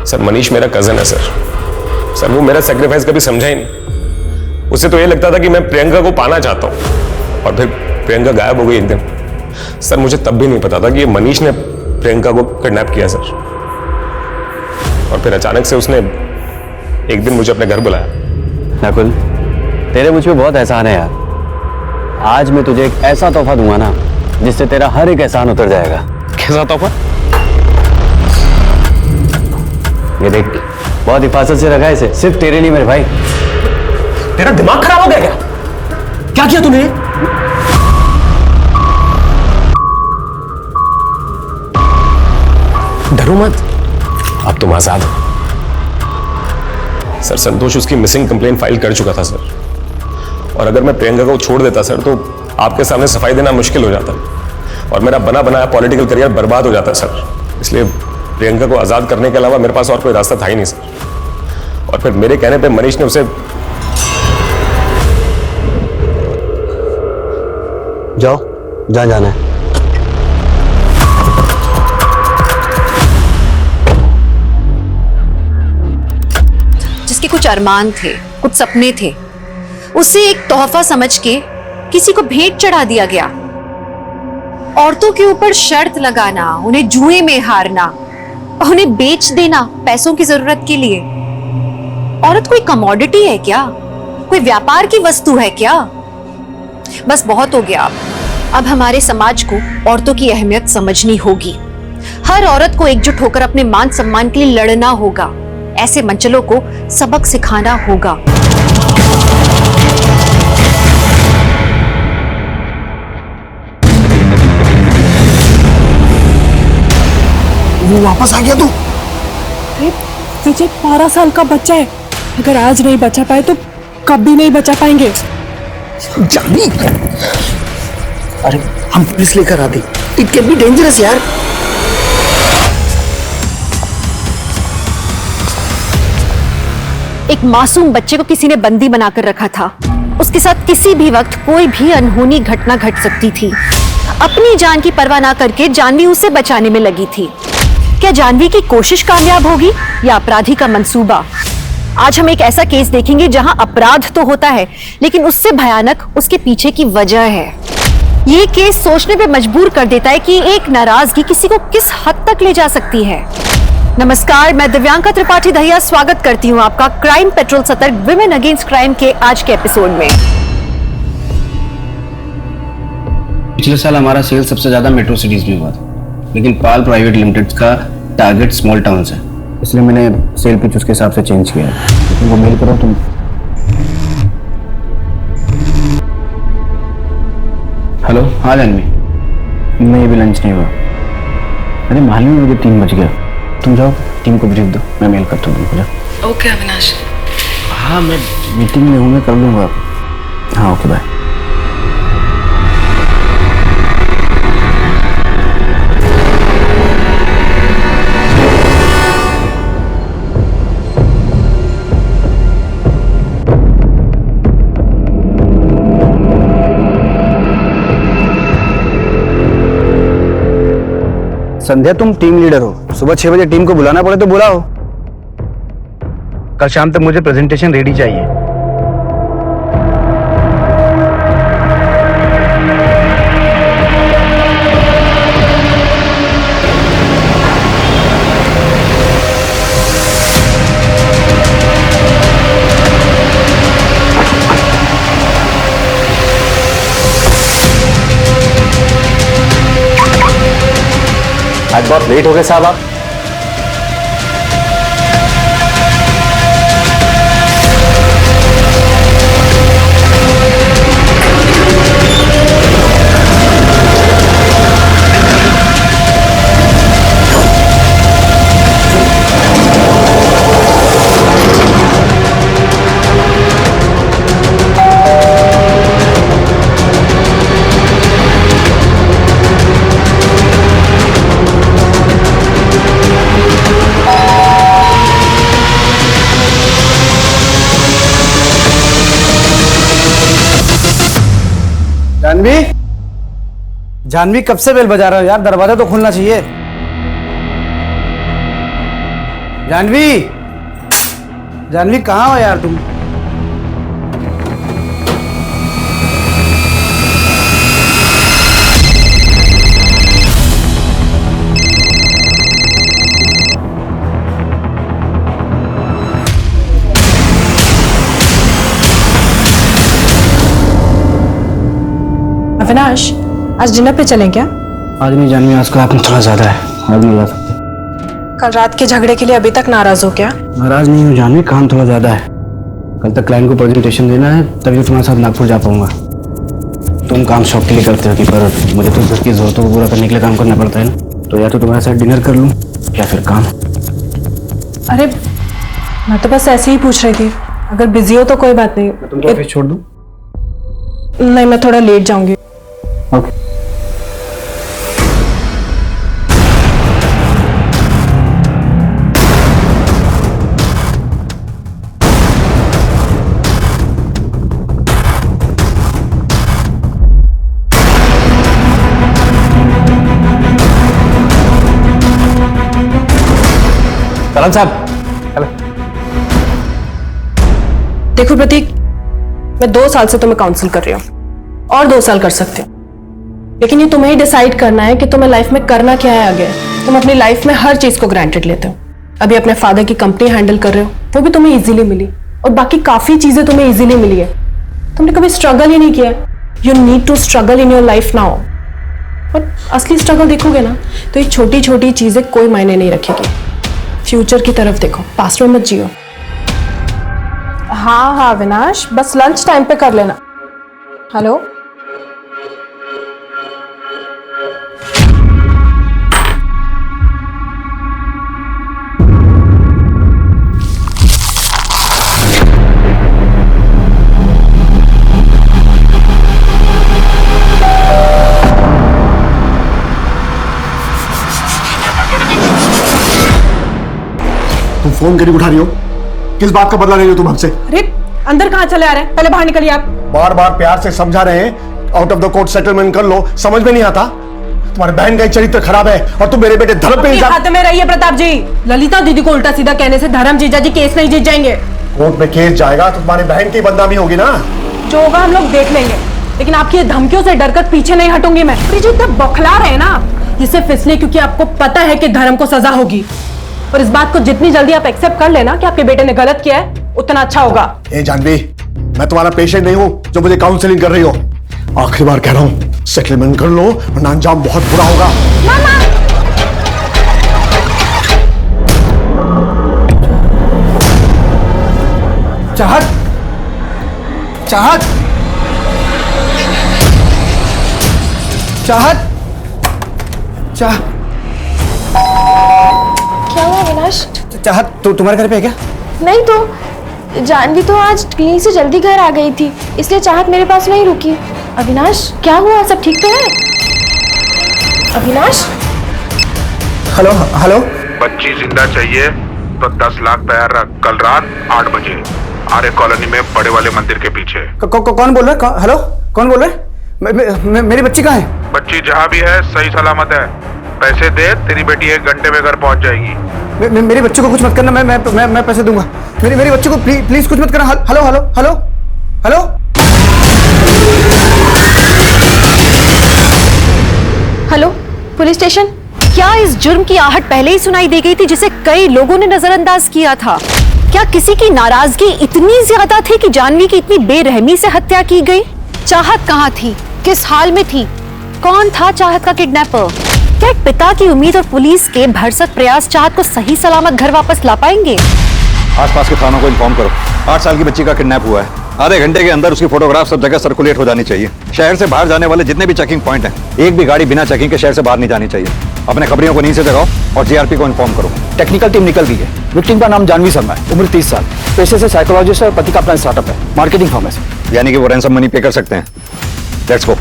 सर, मनीष मेरा कजन है सर, वो मेरा सेक्रीफाइस कभी समझा ही नहीं। उसे तो ये लगता था कि मैं प्रियंका को पाना चाहता हूं, और फिर प्रियंका गायब हो गई एक दिन। सर, मुझे तब भी नहीं पता था कि ये मनीष ने प्रियंका को किडनैप किया सर। और फिर अचानक से उसने एक दिन मुझे अपने घर बुलाया। नकुल, तेरे मुझ पे बहुत एहसान है यार। आज मैं तुझे एक ऐसा तोहफा दूंगा ना जिससे तेरा हर एक एहसान उतर जाएगा। कैसा तोहफा? ये देख, बहुत हिफाजत से रखा है इसे, सिर्फ तेरे लिए मेरे भाई। तेरा दिमाग खराब हो गया क्या? क्या किया तूने? डरो मत, अब तुम आजाद हो। सर, संतोष उसकी मिसिंग कंप्लेंट फाइल कर चुका था सर, और अगर मैं प्रियंका को छोड़ देता सर तो आपके सामने सफाई देना मुश्किल हो जाता और मेरा बना बनाया पॉलिटिकल करियर बर्बाद हो जाता सर। इसलिए प्रियंका को आज़ाद करने के अलावा मेरे पास और कोई रास्ता था ही नहीं सर। और फिर मेरे कहने पे मनीष ने उसे जाओ जहां जाना है। जिसके कुछ अरमान थे, कुछ सपने थे, उसे एक तोहफा समझ के किसी को भेंट चढ़ा दिया गया। औरतों के ऊपर शर्त लगाना, उन्हें जुए में हारना, उन्हें बेच देना पैसों की जरूरत के लिए। औरत कोई कमोडिटी है क्या? कोई व्यापार की वस्तु है क्या? बस बहुत हो गया। अब हमारे समाज को औरतों की अहमियत समझनी होगी। हर औरत को एकजुट होकर अपने मान सम्मान के लिए लड़ना होगा। ऐसे मंचलों को सबक सिखाना होगा। वो वापस आ गया तू? विजय 12 साल का बच्चा है। अगर आज नहीं बचा पाए तो कभी नहीं बचा पाएंगे। जानी, अरे हम पुलिस लेकर आते। इट कैन बी डेंजरस यार। एक मासूम बच्चे को किसी ने बंदी बनाकर रखा था। उसके साथ किसी भी वक्त कोई भी अनहोनी घटना घट सकती थी। अपनी जान की परवाह ना करके जानवी उसे बचाने में लगी थी। क्या जानवी की कोशिश कामयाब होगी या अपराधी का मंसूबा? आज हम एक ऐसा केस देखेंगे जहां अपराध तो होता है, लेकिन उससे भयानक उसके पीछे की वजह है। ये केस सोचने पे मजबूर कर देता है कि एक नाराजगी किसी को किस हद तक ले जा सकती है। नमस्कार, मैं दिव्यांका त्रिपाठी दहिया स्वागत करती हूँ आपका क्राइम पेट्रोल सतर्क विमेन अगेंस्ट क्राइम के आज के एपिसोड में। पिछले साल हमारा सेल सबसे ज्यादा मेट्रो सिटीज में हुआ था, लेकिन पाल प्राइवेट लिमिटेड का टारगेट स्मॉल टाउन्स है, इसलिए मैंने सेल पिच उसके हिसाब से चेंज किया है। तो वो मेल करो तुम। हेलो, हाँ जानवी, नहीं अभी लंच नहीं हुआ। अरे मालूम है मुझे 3 बज गया। तुम जाओ टीम को ब्रीफ दो, मैं मेल करता हूँ तुमको। जाओ। ओके अविनाश। हाँ मैं मीटिंग में हूँ, मैं कर लूँगा। हाँ ओके बाय। संध्या तुम टीम लीडर हो, सुबह 6 बजे टीम को बुलाना पड़े तो बुलाओ। कल शाम तक मुझे प्रेजेंटेशन रेडी चाहिए। आज बहुत लेट हो गए साहब आप। जानवी, जानवी कब से बेल बजा रहा हो यार? दरवाजा तो खुलना चाहिए। जानवी, जानवी कहाँ हो यार तुम? अविनाश, आज डिनर पे चलें क्या? आज नहीं जानवी, आज का आपने थोड़ा ज्यादा है, आज नहीं जा सकते। कल रात के झगड़े के लिए अभी तक नाराज हो क्या? नाराज नहीं हूँ जानवी, काम थोड़ा ज्यादा है। कल तक क्लाइंट को प्रेजेंटेशन देना है, तभी तो तुम्हारे साथ नागपुर जा पाऊंगा। तुम काम शौक के लिए करते हो कि पर मुझे तो घर की जरूरतों को पूरा करने के लिए काम करना पड़ता है ना। तो या तो तुम्हारे साथ डिनर कर लूँ या फिर काम। अरे मैं तो बस ऐसे ही पूछ रही थी, अगर बिजी हो तो कोई बात नहीं। तुम तो ऑफिस छोड़ दूँ? नहीं, मैं थोड़ा लेट जाऊंगी। ओके। करण साहब, देखो प्रतीक, मैं 2 साल से तुम्हें काउंसिल कर रही हूँ और 2 साल कर सकती हूँ, लेकिन ये तुम्हें ही डिसाइड करना है कि तुम्हें लाइफ में करना क्या है आगे। तुम अपनी लाइफ में हर चीज को ग्रांटेड लेते हो। अभी अपने फादर की कंपनी हैंडल कर रहे हो, वो भी तुम्हें इजीली मिली, और बाकी काफी चीजें तुम्हें इजीली मिली है। तुमने कभी स्ट्रगल ही नहीं किया। You need to struggle in your life now. और असली स्ट्रगल देखोगे ना, तो ये छोटी छोटी चीजें कोई मायने नहीं रखेगी। फ्यूचर की तरफ देखो, पास्ट में मत जियो। हाँ हाँ अविनाश, बस लंच टाइम पे कर लेना। हेलो, तुम फोन क्यों उठा रही हो? किस बात का बदला ले रही हो तुम हमसे? अरे अंदर कहाँ चले आ रहे हैं? पहले बाहर निकलिए आप। बार बार प्यार से समझा रहे हैं, out of the court settlement कर लो, समझ में नहीं आता? तुम्हारे बहन का चरित्र खराब है और तुम मेरे बेटे धर्म पे हाथ में रहिए प्रताप जी। ललिता दीदी को उल्टा सीधा कहने से धर्म जीजा जी केस नहीं जीत जाएंगे। कोर्ट में केस जाएगा तो तुम्हारी बहन की बदनामी होगी ना। जो होगा हम लोग देख लेंगे, लेकिन आपकी ये धमकियों से डरकर पीछे नहीं हटूंगी मैं। जो इतना बौखला रहे हैं ना, ये सिर्फ इसलिए क्योंकि आपको पता है कि धर्म को सजा होगी, और इस बात को जितनी जल्दी आप एक्सेप्ट कर लेना कि आपके बेटे ने गलत किया है, उतना अच्छा होगा। ए जानवी, मैं तुम्हारा पेशेंट नहीं हूं जो मुझे काउंसलिंग कर रही हो। आखिरी बार कह रहा हूं, सेटलमेंट कर लो वरना अंजाम बहुत बुरा होगा। मामा! चाहत, चाहत, चाहत, क्या हुआ अविनाश? चाहत तो तुम्हारे घर पे है क्या? नहीं तो जानवी तो आज क्लिनिक से जल्दी घर आ गई थी, इसलिए चाहत मेरे पास नहीं रुकी। अविनाश क्या हुआ, सब ठीक तो है? Avinash, hello hello. बच्ची जिंदा चाहिए तो 10 लाख तैयार रख। कल रात 8 बजे आर्य कॉलोनी में बड़े वाले मंदिर के पीछे। कौन बोल रहा है? हेलो, कौन बोल रहा है? मेरी बच्ची कहाँ है? बच्ची जहाँ भी है सही सलामत है। पैसे दे, तेरी बेटी 1 घंटे में घर पहुंच जाएगी। मेरी बच्ची को कुछ मत करना, मैं पैसे दूंगा। मेरी बच्ची को प्लीज कुछ मत करना। Hello hello hello hello. Hello, police station. क्या इस जुर्म की आहट पहले ही सुनाई दे गई थी जिसे कई लोगों ने नजरअंदाज किया था? क्या किसी की नाराजगी इतनी ज्यादा थी कि जानवी की इतनी बेरहमी से हत्या की गई? चाहत कहाँ थी, किस हाल में थी, कौन था चाहत का किडनैपर? क्या एक पिता की उम्मीद और पुलिस के भरसक प्रयास चाहत को सही सलामत घर वापस ला पाएंगे? आसपास के थानों को इन्फॉर्म करो। 8 साल की बच्ची का किडनैप हुआ है। आधे घंटे के अंदर उसकी फोटोग्राफ सब जगह सर्कुलेट हो जानी चाहिए। शहर से बाहर जाने वाले जितने भी चेकिंग पॉइंट हैं, एक भी गाड़ी बिना चेकिंग के शहर से बाहर नहीं जानी चाहिए। अपने खबरियों को नींद से जगाओ और जीआरपी को इन्फॉर्म करो। टेक्निकल टीम निकल गई है। विक्टिम का नाम जानवी शर्मा है, उम्र 30 साल, पेशे से साइकोलॉजिस्ट और पति का अपना स्टार्टअप है, मार्केटिंग फर्म है। यानी कि वो रैंसम मनी पे कर सकते हैं। Let's go.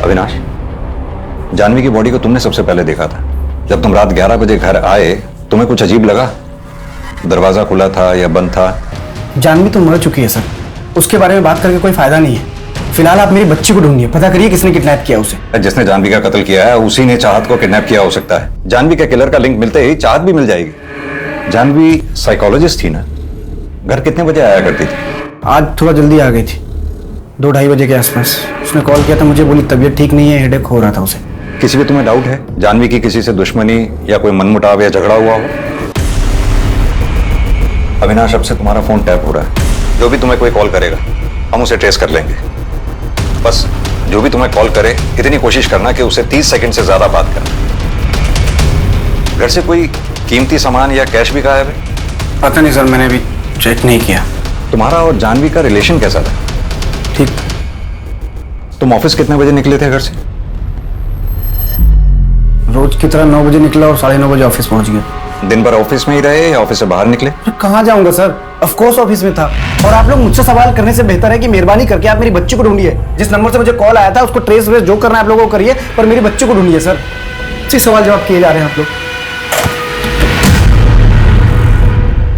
अविनाश, जानवी की बॉडी को तुमने सबसे पहले देखा था। जब तुम रात 11 बजे घर आए, तुम्हें कुछ अजीब लगा? दरवाजा खुला था या बंद था? जानवी तो मर चुकी है सर, उसके बारे में बात करके कोई फायदा नहीं है। फिलहाल आप मेरी बच्ची को ढूंढिए, पता करिए किसने किडनैप किया उसे। जिसने जानवी का कत्ल किया है उसी ने चाहत को किडनैप किया हो सकता है। जानवी के किलर का लिंक मिलते ही चाहत भी मिल जाएगी। जानवी साइकोलॉजिस्ट थी ना, घर कितने बजे आया करती थी? आज थोड़ा जल्दी आ गई थी, 2-2:30 बजे के आसपास। उसने कॉल किया था मुझे, बोली तबीयत ठीक नहीं है, हेडेक हो रहा था उसे। किसी भी तुम्हें डाउट है जानवी की किसी से दुश्मनी या कोई मनमुटाव या झगड़ा हुआ हो? अविनाश, अब से तुम्हारा फोन टैप हो रहा है। जो भी तुम्हें कोई कॉल करेगा हम उसे ट्रेस कर लेंगे। बस जो भी तुम्हें कॉल करे इतनी कोशिश करना कि उसे 30 सेकंड से ज्यादा बात करना। घर से कोई कीमती सामान या कैश भी गायब है? पता नहीं सर, मैंने अभी चेक नहीं किया। तुम्हारा और जानवी का रिलेशन कैसा था? ठीक। तुम ऑफिस कितने बजे निकले थे घर से? रोज की तरह 9 बजे निकला और 9:30 बजे ऑफिस पहुंच गया। दिन भर ऑफिस में ही रहे या ऑफिस से बाहर निकले? कहाँ जाऊंगा सर, ऑफ कोर्स ऑफिस में था। और आप लोग मुझसे सवाल करने से बेहतर है कि मेहरबानी करके आप मेरी बच्ची को ढूंढिए। जिस नंबर से मुझे कॉल आया था उसको ट्रेस व्रेस जो करना है आप लोगों को करिए, पर मेरी बच्ची को ढूंढिए सर। सिर्फ सवाल जवाब किए जा रहे हैं आप लोग।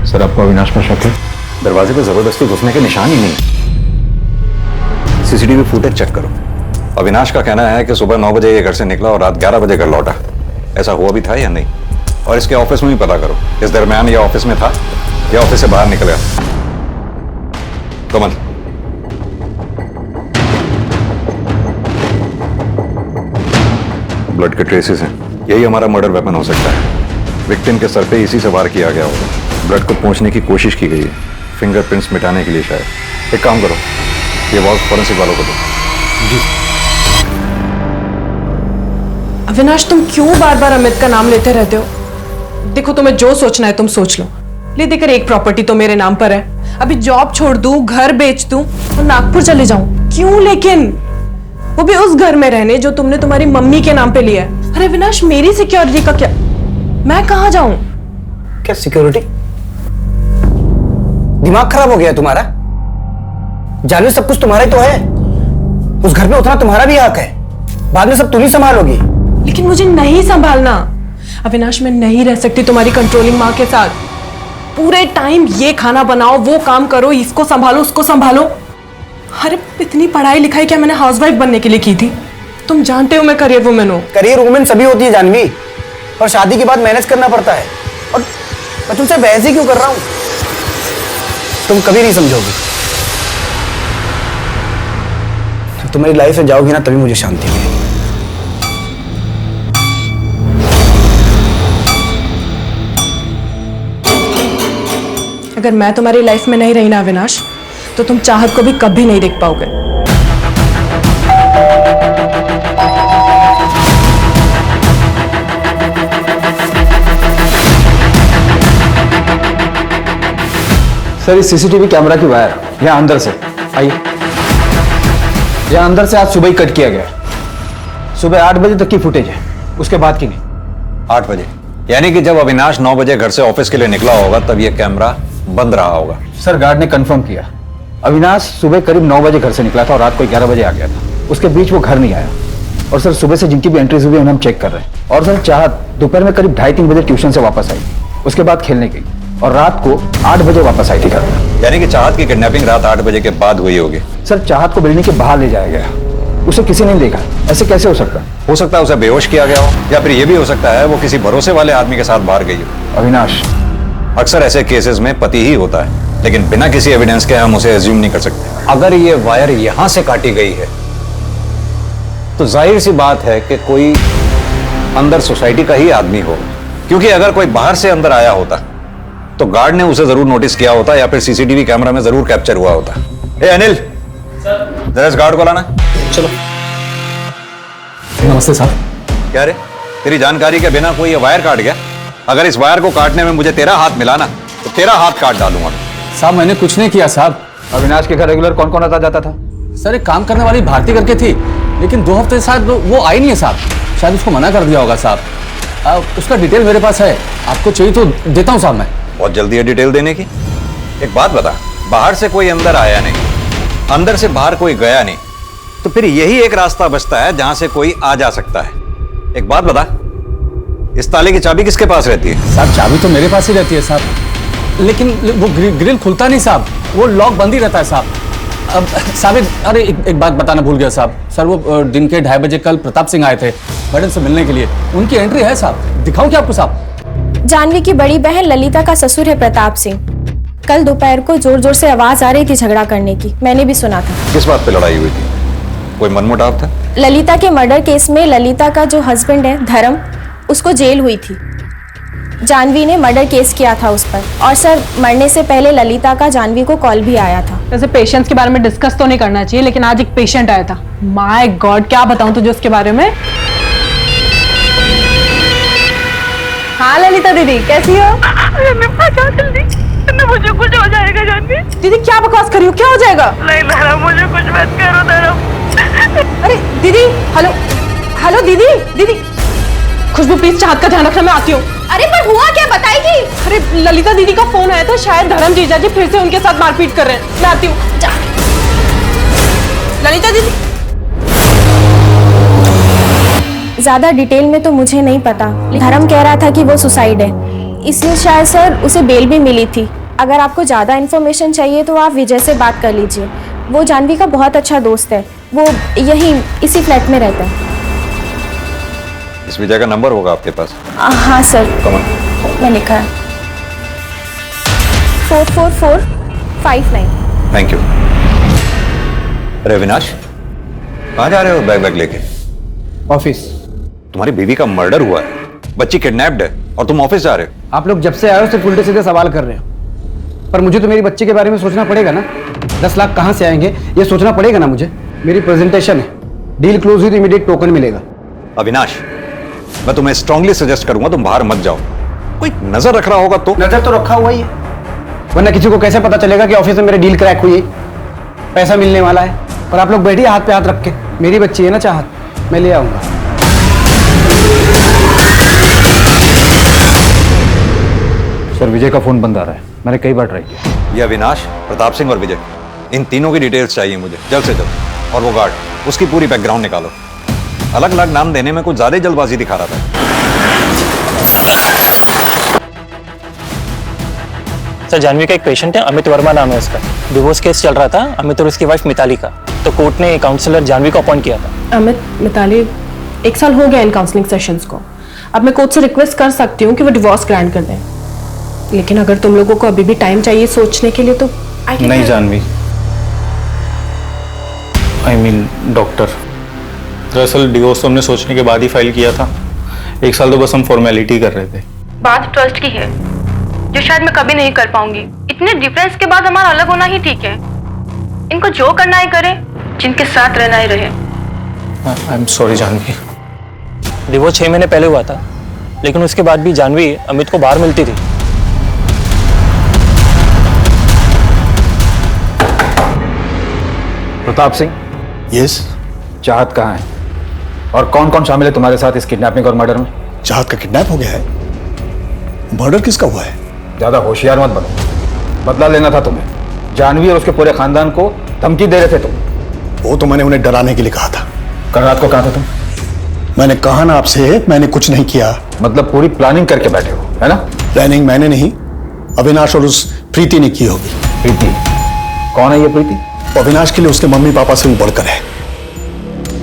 सर आपको अविनाश पर शक है? दरवाजे पर जबरदस्ती घुसने के निशान ही नहीं। सीसीटीवी फुटेज चेक करो। अविनाश का कहना है कि सुबह 9 बजे ये घर से निकला और रात 11 बजे घर लौटा। ऐसा हुआ भी था या नहीं? और इसके ऑफिस में भी पता करो, इस दरमियान ये ऑफिस में था या ऑफिस से बाहर निकला। कमल, ब्लड के ट्रेसेस हैं, यही हमारा मर्डर वेपन हो सकता है। विक्टिम के सर पे इसी से वार किया गया होगा। ब्लड को पहुंचने की कोशिश की गई है, फिंगरप्रिंट्स मिटाने के लिए शायद। एक काम करो, ये वॉल्व फॉरेंसिक वालों को दो। जी। अविनाश, तुम क्यों बार बार अमित का नाम लेते रहते हो? देखो, तुम्हें जो सोचना है तुम सोच लो। ले देकर एक प्रॉपर्टी तो मेरे नाम पर है। अभी जॉब छोड़ दूं, घर बेच दूं और नागपुर चले जाऊं? क्यों लेकिन? वो भी उस घर में रहने जो तुमने तुम्हारी मम्मी के नाम पे लिया है। अरे अविनाश, मेरी सिक्योरिटी का क्या? मैं कहाँ जाऊं? क्या सिक्योरिटी? दिमाग खराब हो गया तुम्हारा? जानवी, सब कुछ तुम्हारा ही तो है। उस घर में उतना तुम्हारा भी हक है। बाद में सब तुम ही संभालोगी। लेकिन मुझे नहीं संभालना अविनाश। मैं नहीं रह सकती तुम्हारी कंट्रोलिंग माँ के साथ। पूरे टाइम ये खाना बनाओ, वो काम करो, इसको संभालो, उसको संभालो। अरे इतनी पढ़ाई लिखाई क्या मैंने हाउसवाइफ बनने के लिए की थी? तुम जानते हो मैं करियर वुमेन हूँ। करियर वुमेन सभी होती है जानवी, और शादी के बाद मैनेज करना पड़ता है। और मैं तुमसे बहस ही क्यों कर रहा हूं? तुम कभी नहीं समझोगी। जब तुम मेरी लाइफ से जाओगी ना, तभी मुझे शांति मिलेगी। अगर मैं तुम्हारी लाइफ में नहीं रही ना अविनाश, तो तुम चाहत को भी कभी नहीं देख पाओगे। सर, इस सीसीटीवी कैमरा की वायर यहाँ अंदर से आइए, यहाँ अंदर से आज सुबह ही कट किया गया। सुबह 8 बजे तक की फुटेज है, उसके बाद की नहीं। 8 बजे यानी कि जब अविनाश 9 बजे घर से ऑफिस के लिए निकला होगा तब यह कैमरा बंद रहा होगा। सर, गार्ड ने कंफर्म किया। अविनाश सुबह करीब 9 बजे घर से निकला था और रात को 11 बजे आ गया था। उसके बीच वो घर नहीं आया। और सर, सुबह से जिनकी भी एंट्रीज हुई उन्हें हम चेक कर रहे हैं। और सर, चाहत दोपहर में करीब 2:30-3 बजे ट्यूशन से वापस आई, उसके बाद खेलने गई और रात को 8 बजे वापस आई थी घर में। यानी कि चाहत की किडनैपिंग रात 8 बजे के बाद हुई होगी। सर, चाहत को बिल्डिंग के बाहर ले जाया गया, उसे किसी ने देखा। ऐसे कैसे हो सकता है? हो सकता है उसे बेहोश किया गया हो, या फिर यह भी हो सकता है वो किसी भरोसे वाले आदमी के साथ बाहर गई हो। अविनाश, अक्सर ऐसे केसेस में पति ही होता है, लेकिन बिना किसी एविडेंस के हम उसे एज्यूम नहीं कर सकते। अगर ये वायर यहां से काटी गई है तो जाहिर सी बात है कि कोई अंदर सोसाइटी का ही आदमी हो, क्योंकि अगर कोई बाहर से अंदर आया होता तो गार्ड ने उसे जरूर नोटिस किया होता या फिर सीसीटीवी कैमरा में जरूर कैप्चर हुआ होता। ए अनिल, जरा इस गार्ड को लाना। चलो। नमस्ते साहब। क्या रे, तेरी जानकारी के बिना कोई ये वायर काट गया? अगर इस वायर को काटने में मुझे तेरा हाथ मिला ना तो तेरा हाथ काट डालूंगा। साहब, मैंने कुछ नहीं किया साहब। अविनाश के घर रेगुलर कौन कौन आता जाता था? सर, एक काम करने वाली भारती करके थी, लेकिन 2 हफ्ते से वो आई नहीं है साहब। शायद उसको मना कर दिया होगा साहब। उसका डिटेल मेरे पास है, आपको चाहिए तो देता हूँ साहब। मैं बहुत जल्दी है डिटेल देने की। एक बात बता, बाहर से कोई अंदर आया नहीं, अंदर से बाहर कोई गया नहीं, तो फिर यही एक रास्ता बचता है जहां से कोई आ जा सकता है। एक बात बता, इस ताले की चाबी किसके पास रहती है? साहब, चाबी तो मेरे पास ही रहती है साहब, लेकिन वो ग्रिल खुलता नहीं साहब, वो लॉक बंद ही रहता है साहब। अब साहब, अरे एक बात बताना भूल गया साहब। सर, वो दिन के 2:30 बजे कल प्रताप सिंह आए थे मैडम से मिलने के लिए। उनकी एंट्री है साहब, दिखाऊं क्या आपको साहब? जानवी की बड़ी बहन ललिता का ससुर है प्रताप सिंह। कल दोपहर को जोर जोर से आवाज आ रही थी झगड़ा करने की, मैंने भी सुना था। किस बात पे लड़ाई हुई थी? कोई मनमुटाव था? ललिता के मर्डर केस में ललिता का जो हस्बैंड है धर्म, उसको जेल हुई थी। जानवी ने मर्डर केस किया था उस पर। और सर, मरने से पहले ललिता का जानवी को कॉल भी आया था। वैसे पेशेंट्स के बारे में डिस्कस तो नहीं करना चाहिए, लेकिन आज एक पेशेंट आया था। माय गॉड, क्या बताऊं तुझे उसके बारे में। हाँ ललिता दीदी, कैसी हो? जल्दी, मुझे कुछ हो जाएगा जानवी। दीदी क्या बकवास करी हो, क्या हो जाएगा? नहीं धर्म, मुझे कुछ मत करो धर्म। अरे दीदी, हेलो हेलो दीदी, दीदी खुशबू प्लीज चाहत का ध्यान रखना, मैं आती हूँ। अरे पर हुआ क्या, बताएगी? अरे ललिता दीदी का फोन आया था, शायद धर्म जीजा जी फिर से उनके साथ मारपीट कर रहे हैं। मैं आती हूँ। ललिता दीदी। ज्यादा डिटेल में तो मुझे नहीं पता। धर्म कह रहा था कि वो सुसाइड है, इसलिए शायद सर उसे बेल भी मिली थी। अगर आपको ज्यादा इन्फॉर्मेशन चाहिए तो आप विजय से बात कर लीजिए। वो जानवी का बहुत अच्छा दोस्त है, वो यही इसी फ्लैट में रहता है। इस विजय का नंबर होगा आपके पास? हाँ सर, मैं लिखा है 44459। Thank you. अरे अविनाश, कहाँ जा रहे हो बैग लेके? ऑफिस। तुम्हारी बीवी का मर्डर हुआ है, बच्ची किडनैप्ड है और तुम ऑफिस जा रहे हो? आप लोग जब से आए हो सिर्फ उल्टे सीधे सवाल कर रहे हो, पर मुझे तो मेरी बच्ची के बारे में सोचना पड़ेगा ना। 10 लाख कहाँ से आएंगे ये सोचना पड़ेगा ना मुझे। मेरी प्रेजेंटेशन है, डील क्लोज हुई तो इमीडिएट टोकन मिलेगा। अविनाश, मैं तुम्हें स्ट्रांगली सजेस्ट करूंगा तुम बाहर मत जाओ। कोई नजर रख रहा होगा तो? नजर तो रखा हुआ ही है, वरना किसी को कैसे पता चलेगा कि ऑफिस में मेरी डील क्रैक हुई है, पैसा मिलने वाला है। पर आप लोग बैठिए हाथ पे हाथ रख के, मेरी बच्ची है ना चाहत, मैं ले आऊंगा। सर विजय का फोन बंद आ रहा है, मैंने कई बार ट्राई किया। ये अविनाश, प्रताप सिंह और विजय, इन तीनों की डिटेल्स चाहिए मुझे जल्द से जल्द। और वो गार्ड, उसकी पूरी बैकग्राउंड निकालो। अलग अलग नाम देने में कुछ ज्यादा ही जल्दबाजी दिखा रहा था। सर जानवी का एक पेशेंट है, अमित वर्मा नाम है उसका। डिवोर्स केस चल रहा था अमित और उसकी वाइफ मिताली का, तो कोर्ट ने काउंसलर जानवी को अपॉइंट किया था। अमित मिताली 1 साल हो गया इन काउंसलिंग सेशंस को। अब मैं कोर्ट से रिक्वेस्ट कर सकती हूँ कि वो डिवोर्स ग्रांट कर दें, लेकिन अगर तुम लोगों को अभी भी टाइम चाहिए सोचने के लिए तो नहीं जानवी, आई मीन डॉक्टर, दरअसल डिवोर्स तो हमने सोचने के बाद ही फाइल किया था। 1 साल तो बस हम फॉर्मेलिटी कर रहे थे। बात ट्रस्ट की है, जो शायद मैं कभी नहीं कर पाऊंगी। इतने डिफरेंस के बाद हमारा अलग होना ही ठीक है। इनको जो करना है करें, जिनके साथ रहना ही रहे। I am sorry Janvi. Divorce 6 महीने पहले हुआ था, लेकिन उसके बाद भी जानवी अमित को बाहर मिलती थी। प्रताप सिंह। यस। चाहत कहाँ है और कौन कौन शामिल है तुम्हारे साथ इस किडनैपिंग और मर्डर में? चाहत का किडनैप हो गया है? मर्डर किसका हुआ है? ज्यादा होशियार मत बनो, बदला लेना था तुम्हें। जानवी और उसके पूरे खानदान को धमकी दे रहे थे तुम। वो तो मैंने उन्हें डराने के लिए कहा था। कल रात को कहा था तुम? मैंने कहा ना आपसे, मैंने कुछ नहीं किया। मतलब पूरी प्लानिंग करके बैठे हो, है ना? प्लानिंग मैंने नहीं, अविनाश और उस प्रीति ने की होगी। प्रीति? कौन है ये प्रीति? अविनाश के लिए उसके मम्मी पापा से भी बढ़कर है।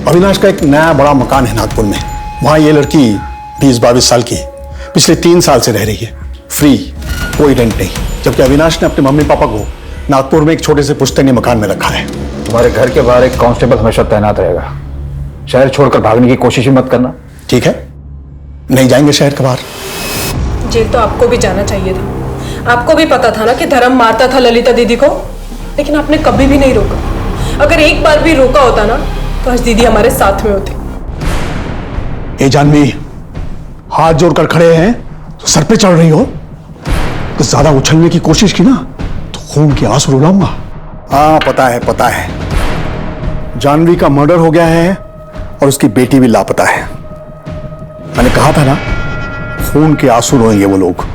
अविनाश का एक नया बड़ा मकान है नागपुर में, वहां ये लड़की 20-22 साल की पिछले 3 साल से रह रही है, फ्री, कोई रेंट नहीं। जबकि अविनाश ने अपने मम्मी पापा को नागपुर में एक छोटे से पुश्तैनी मकान में रखा है। तुम्हारे घर के बाहर एक कांस्टेबल हमेशा तैनात रहेगा। शहर छोड़कर भागने की कोशिश मत करना, ठीक है? नहीं जाएंगे शहर के बाहर। जेल तो आपको भी जाना चाहिए था। आपको भी पता था ना कि धर्म मारता था ललिता दीदी को, लेकिन आपने कभी भी नहीं रोका। अगर एक बार भी रोका होता ना तो आज दीदी हमारे साथ में होती। ए जानवी, हाथ जोड़कर खड़े हैं तो सर पे चढ़ रही हो। तो ज्यादा उछलने की कोशिश की ना तो खून के आंसू रुलाऊंगा। हाँ पता है, जानवी का मर्डर हो गया है और उसकी बेटी भी लापता है। मैंने कहा था ना, खून के आंसू रोएंगे वो लोग।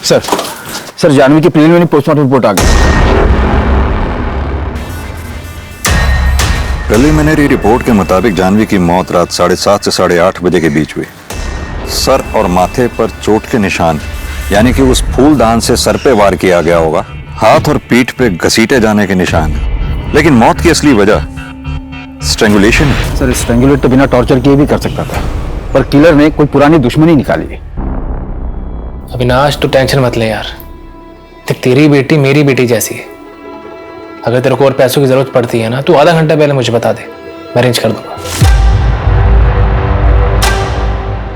सर जानवी की प्रिलिमिनरी पोस्टमार्टम रिपोर्ट आ गई। प्रिलिमिनरी रिपोर्ट के मुताबिक जानवी की मौत रात 7:30 से 8:30 बजे के बीच हुई। सर और माथे पर चोट के निशान, यानी कि उस फूलदान से सर पे वार किया गया होगा। हाथ और पीठ पे घसीटे जाने के निशान, लेकिन मौत की असली वजह स्ट्रैंगुलेशन है। सर स्ट्रैंगुलेट तो बिना टॉर्चर किए भी कर सकता था, पर किलर ने कोई पुरानी दुश्मनी निकाली। अविनाश तू टेंशन मत ले यार, देख तेरी बेटी मेरी बेटी जैसी है। अगर तेरे को और पैसों की जरूरत पड़ती है ना, तू आधा घंटा पहले मुझे बता दे, मैं अरेंज कर दूंगा।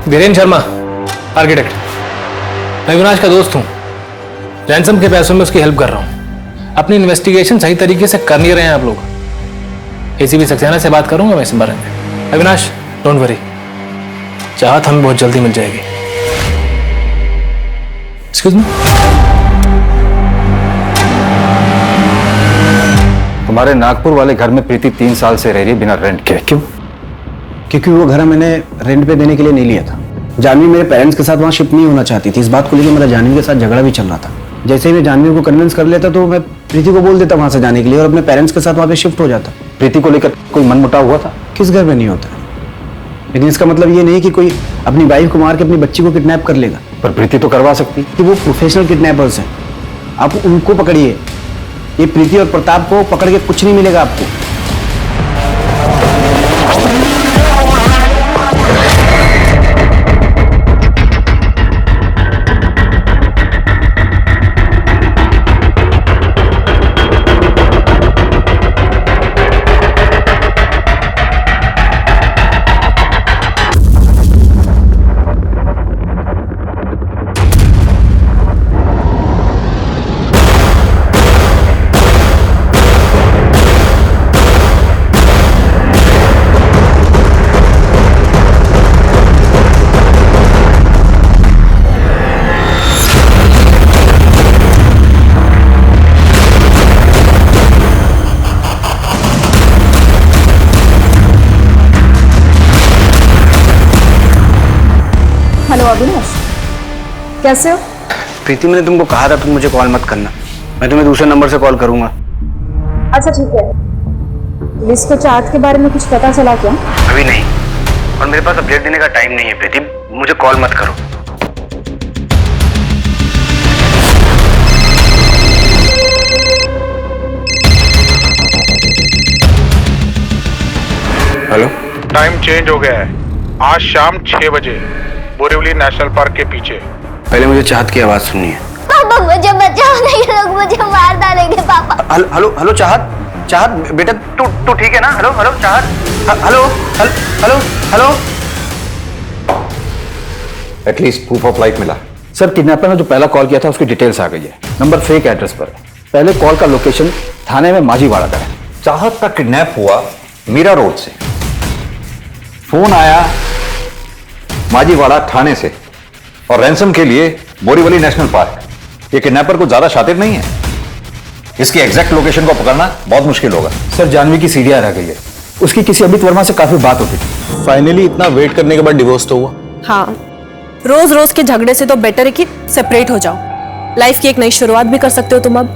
धीरेन्द्र शर्मा, आर्किटेक्ट। मैं अविनाश का दोस्त हूं। रैंसम के पैसों में उसकी हेल्प कर रहा हूं। अपनी इन्वेस्टिगेशन सही तरीके से कर नहीं रहे हैं आप लोग। एसीपी सक्सेना से बात करूंगा मैं इस बारे में। अविनाश, डोंट वरी, चाहत हमें बहुत जल्दी मिल जाएगी। Excuse me. तुम्हारे नागपुर वाले घर में प्रीति 3 साल से रह रही है बिना रेंट के, क्यों? क्योंकि वो घर मैंने रेंट पे देने के लिए नहीं लिया था। जानवी मेरे पेरेंट्स के साथ वहाँ शिफ्ट नहीं होना चाहती थी। इस बात को लेकर मेरा जानवी के साथ झगड़ा भी चल रहा था। जैसे ही मैं जानवी को कन्विंस कर लेता तो मैं प्रीति को बोल देता वहां से जाने के लिए और अपने पेरेंट्स के साथ वहाँ पे शिफ्ट हो जाता। प्रीति को लेकर कोई मनमुटाव हुआ था? किस घर में नहीं होता, लेकिन इसका मतलब ये नहीं कि कोई अपनी वाइफ को मार के अपनी बच्ची को किडनैप कर लेगा। पर प्रीति तो करवा सकती कि वो प्रोफेशनल किडनैपर्स हैं, आप उनको पकड़िए। ये प्रीति और प्रताप को पकड़ के कुछ नहीं मिलेगा आपको। हेलो अविनाश, कैसे हो? प्रीति, मैंने तुमको कहा था तुम मुझे कॉल मत करना। मैं तुम्हें दूसरे नंबर से कॉल करूंगा। अच्छा ठीक है। पुलिस को चाहत के बारे में कुछ पता चला क्या? अभी नहीं, और मेरे पास अपडेट देने का टाइम नहीं है प्रीति, मुझे कॉल मत करो। हेलो। टाइम चेंज हो गया है, आज शाम 6 बजे बोरीवली नेशनल पार्क के पीछे। पहले मुझे चाहत की आवाज सुननी है। पापा मुझे बचाओ, नहीं लोग मुझे मार डालेंगे पापा। हेलो हेलो चाहत, चाहत बेटा तू ठीक है ना? हेलो हेलो चाहत, hello hello hello. At least proof of life मिला। सर, किडनैपर ने जो पहला कॉल किया था उसकी डिटेल्स आ गई है। नंबर फेक एड्रेस पर है। पहले कॉल का लोकेशन थाने में माझीवाड़ा का है। चाहत का किडनैप हुआ मीरा रोड से, फोन आया माझीवाड़ा थाने से, और रैंसम के लिए बोरीवली नेशनल पार्क। ये किडनैपर को ज्यादा शातिर नहीं है। इसकी एग्जैक्ट लोकेशन को पकड़ना बहुत मुश्किल होगा। सर, जानवी की सीढ़ियां रह गई है। उसकी किसी अमित वर्मा से काफी बात होती थी। फाइनली इतना वेट करने के बाद डिवोर्स तो हुआ। हाँ, रोज रोज के झगड़े से तो बेटर है कि सेपरेट हो जाओ। लाइफ की एक नई शुरुआत भी कर सकते हो तुम। अब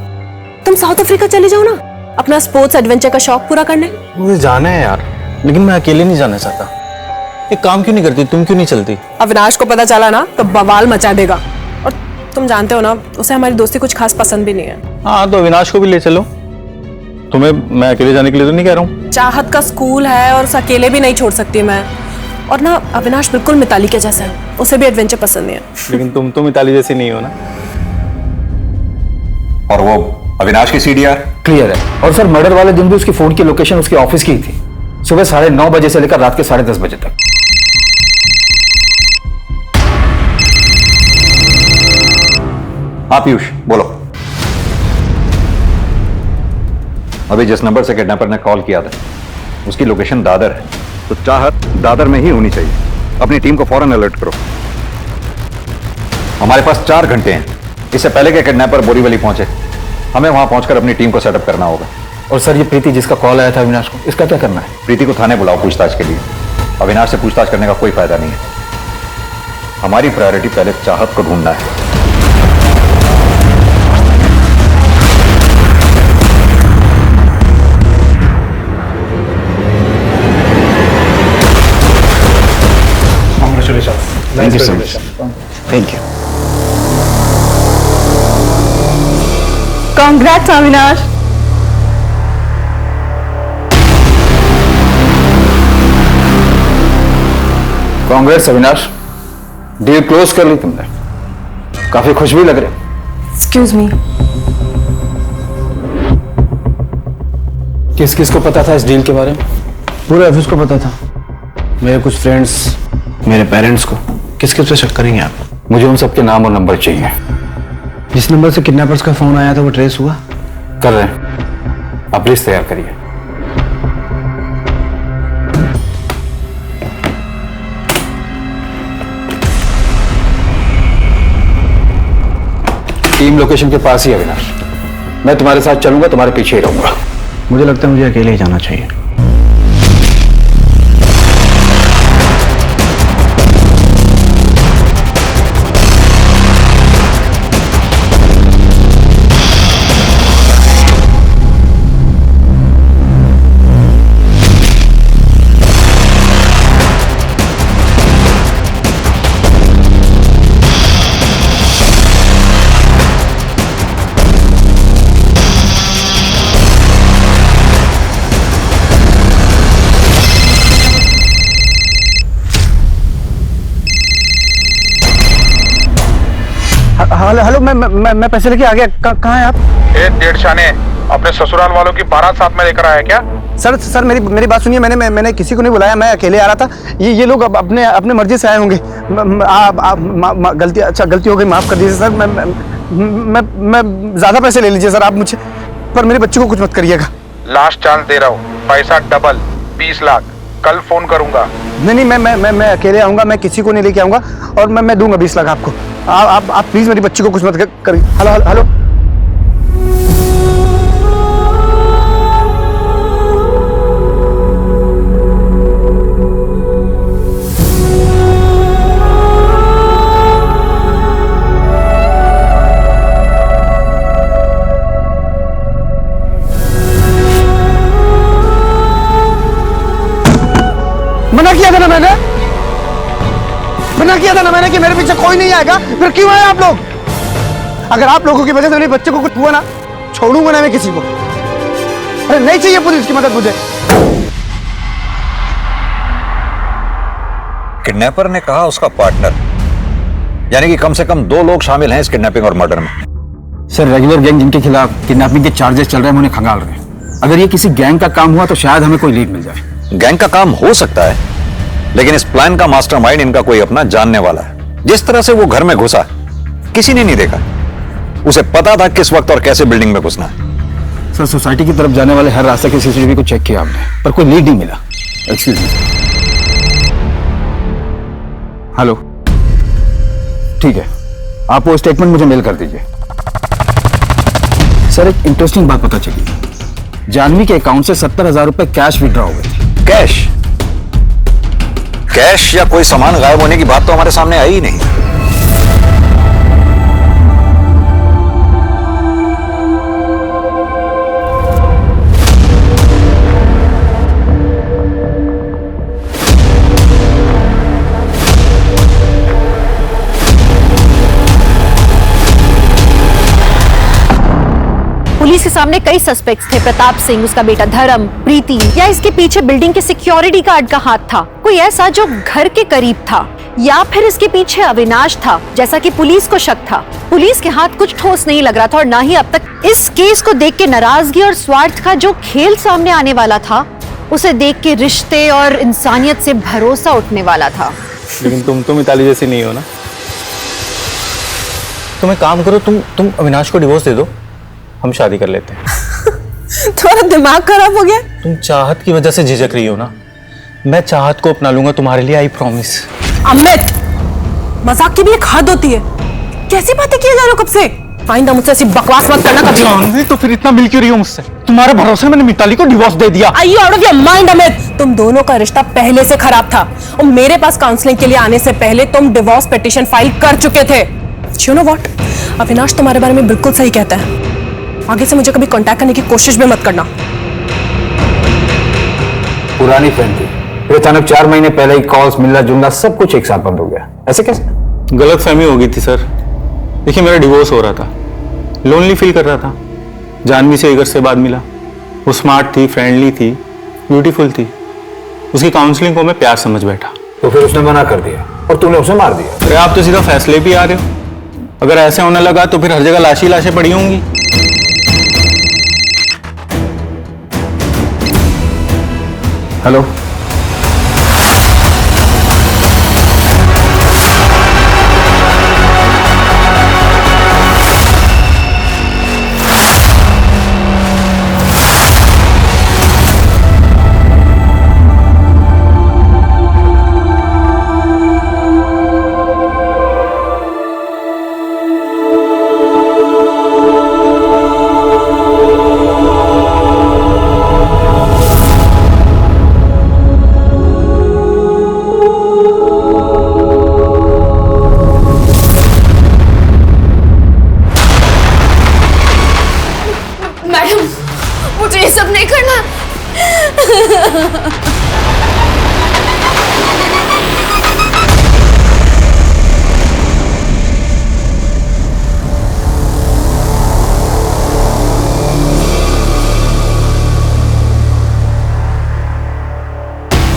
तुम साउथ अफ्रीका चले जाओ ना, अपना स्पोर्ट्स एडवेंचर का शौक पूरा करने। मुझे जाना है यार, लेकिन मैं अकेले नहीं जाना चाहता। एक काम क्यों नहीं करती, तुम क्यों नहीं चलती? अविनाश को पता चला ना तो बवाल मचा देगा, और तुम जानते हो ना उसे हमारी दोस्ती कुछ खास पसंद भी नहीं है। हाँ, तो अविनाश को भी ले चलो। तुम्हें मैं अकेले जाने के लिए तो नहीं कह रहा हूँ। चाहत का स्कूल है और उसे अकेले भी नहीं छोड़ सकती मैं। और ना अविनाश बिल्कुल मिताली के जैसा है, उसे भी एडवेंचर पसंद नहीं है। लेकिन तुम तो मिताली जैसी नहीं हो ना। और वो अविनाश की सीढ़ियां क्लियर है। और सर, मर्डर वाले दिन भी उसकी फोन की लोकेशन उसके ऑफिस की ही थी, सुबह 9:30 बजे से लेकर रात के 10:30 बजे तक। हाँ पीयूष, बोलो। अभी जिस नंबर से किडनैपर ने कॉल किया था उसकी लोकेशन दादर है, तो चाहत दादर में ही होनी चाहिए। अपनी टीम को फौरन अलर्ट करो। हमारे पास 4 घंटे हैं, इससे पहले कि किडनैपर बोरीवली पहुंचे हमें वहां पहुंचकर अपनी टीम को सेटअप करना होगा। और सर, ये प्रीति जिसका कॉल आया था अविनाश को, इसका क्या करना है? प्रीति को थाने बुलाओ पूछताछ के लिए। अविनाश से पूछताछ करने का कोई फायदा नहीं है। हमारी प्रायोरिटी पहले चाहत को ढूंढना है। Thank you so much. Thank you. Congrats Avinash. Congrats Avinash, deal close कर ली तुमने। काफी खुश भी लग रहे। एक्सक्यूज मी, किस किस को पता था इस डील के बारे में? पूरे ऑफिस को पता था, मेरे कुछ फ्रेंड्स, मेरे पेरेंट्स को। किस किस पे शक करेंगे आप? मुझे उन सबके नाम और नंबर चाहिए। जिस नंबर से किडनैपर्स का फोन आया था वो ट्रेस हुआ? कर रहे हैं, आप लिस्ट तैयार करिए। टीम लोकेशन के पास ही है अविनाश। मैं तुम्हारे साथ चलूंगा, तुम्हारे पीछे ही रहूंगा। मुझे लगता है मुझे अकेले ही जाना चाहिए। हेलो, मैं पैसे लेके आ गया। कहाँ हैं आप? डेढ़ शाने अपने ससुराल वालों की बारात साथ में लेकर आया क्या? सर मेरी बात सुनिए। मैंने किसी को नहीं बुलाया, मैं अकेले आ रहा था। ये लोग अपने मर्जी से आए होंगे। गलती हो गई, माफ कर दीजिए सर। मैं ज्यादा पैसे ले लीजिए सर आप मुझे, पर मेरे बच्चे को कुछ मत करिएगा। लास्ट चांस दे रहा हूँ, पैसा डबल 20 लाख। कल फोन करूंगा। नहीं, मैं अकेले आऊंगा, मैं किसी को नहीं लेके आऊंगा, और मैं दूंगा 20 लाख आपको। आप प्लीज मेरी बच्ची को कुछ मत करिए। हेलो। मना किया था ना मैंने कि मेरे पीछे कोई नहीं आएगा। फिर क्यों आए आप लोग? अगर आप लोगों की वजह से मेरे बच्चे को कुछ हुआ ना, छोड़ूंगा ना मैं किसी को। अरे नहीं चाहिए पुलिस की मदद मुझे। किडनैपर ने कहा उसका पार्टनर, यानी कि कम से कम 2 लोग शामिल हैं इस किडनैपिंग और मर्डर में। सर, रेगुलर गैंग जिनके खिलाफ किडनैपिंग के चार्जेस चल रहे हैं, उन्हें खंगाल रहे हैं। अगर ये किसी गैंग का काम हुआ तो शायद हमें कोई लीड मिल जाए। गैंग का काम हो सकता है, लेकिन इस प्लान का मास्टरमाइंड इनका कोई अपना जानने वाला है। जिस तरह से वो घर में घुसा, किसी ने नहीं देखा। उसे पता था किस वक्त और कैसे बिल्डिंग में घुसना है। सर, सोसाइटी की तरफ जाने वाले हर रास्ते के सीसीटीवी को चेक किया हमने, पर कोई लीड नहीं मिला। Excuse me. हेलो, ठीक है, आप वो स्टेटमेंट मुझे मेल कर दीजिए। सर, एक इंटरेस्टिंग बात पता चली। जानवी के अकाउंट से 70,000 रुपए कैश विड्रॉ हो गए थे। कैश या कोई सामान गायब होने की बात तो हमारे सामने आई ही नहीं। पुलिस के सामने कई सस्पेक्ट्स थे। प्रताप सिंह, उसका बेटा धर्म, प्रीति, या इसके पीछे बिल्डिंग के सिक्योरिटी गार्ड का हाथ था, कोई ऐसा जो घर के करीब था, या फिर इसके पीछे अविनाश था, जैसा कि पुलिस को शक था। पुलिस के हाथ कुछ ठोस नहीं लग रहा था, और ना ही अब तक इस केस को देख के नाराजगी और स्वार्थ का जो खेल सामने आने वाला था, उसे देख के रिश्ते और इंसानियत से भरोसा उठने वाला था। लेकिन तुम तो मिताली जैसी नहीं हो ना। तुम एक काम करो, तुम अविनाश को डिवोर्स दे दो, हम शादी कर लेते हैं। तुम्हारा दिमाग खराब हो गया? तुम चाहत की वजह से झिझक रही हो ना। मैं चाहत को अपना लूंगा तुम्हारे लिए, आई प्रॉमिस। अमित, मजाक की भी एक हद होती है। कैसी बातें किए जा रहे हो कब से? आइंदा मुझसे ऐसी बकवास मत करना कभी। जानवी, तो फिर इतना मिल क्यों रही हो मुझसे? तुम्हारे भरोसे मैंने मिताली को डिवोर्स दे दिया। Are you out of your mind, Amit? तुम दोनों का रिश्ता पहले से खराब था, और मेरे पास काउंसलिंग के लिए आने से पहले तुम डिवोर्स पिटीशन फाइल कर चुके थे। You know what? अविनाश तुम्हारे बारे में बिल्कुल सही कहता है। आगे से मुझे कभी कांटेक्ट करने की कोशिश भी मत करना। पुरानी फ्रेंड थी, फिर अचानक 4 महीने पहले ही कॉल्स, मिलना जुलना सब कुछ एक साथ बंद हो गया। ऐसे कैसे? गलतफहमी हो गई थी सर। देखिए, मेरा डिवोर्स हो रहा था, लोनली फील कर रहा था। जानवी से 1 वर्ष से बाद मिला। वो स्मार्ट थी, फ्रेंडली थी, ब्यूटीफुल थी। उसकी काउंसलिंग को मैं प्यार समझ बैठा। तो फिर उसने मना कर दिया और तूने उसे मार दिया। अरे आप तो सीधा फैसले भी आ रहे हो। अगर ऐसे होने लगा तो फिर हर जगह लाशी लाशें पड़ी होंगी। हेलो,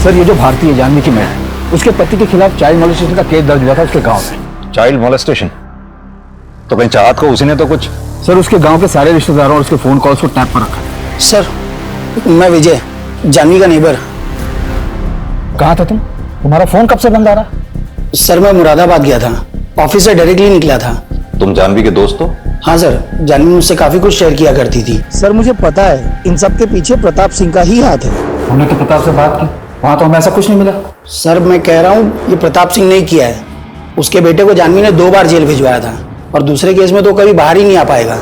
सर ये जो भारतीय जानवी की मैं उसके पति के खिलाफ चाइल्ड मॉलेस्टेशन का केस दर्ज हुआ था उसके गांव में। Child molestation? तो कहीं चाहत को उसी ने तो कुछ? सर उसके गांव के सारे रिश्तेदारों और उसके फोन कॉल्स को टैप पर रखा है। सर मैं विजय, जानवी का नेबर। कहाँ था तुम? तुम्हारा फोन कब से बंद आ रहा? सर मैं मुरादाबाद गया था, ऑफिस से डायरेक्टली निकला था। तुम जानवी के दोस्त हो? हाँ सर, जानवी मुझसे काफी कुछ शेयर किया करती थी। सर मुझे पता है इन सब के पीछे प्रताप सिंह का ही हाथ है। हमने तो प्रताप से बात की, वहां तो हमें ऐसा कुछ नहीं मिला। सर मैं कह रहा हूँ ये प्रताप सिंह ने किया है। उसके बेटे को जानवी ने 2 बार जेल भिजवाया था और दूसरे केस में तो कभी बाहर ही नहीं आ पाएगा।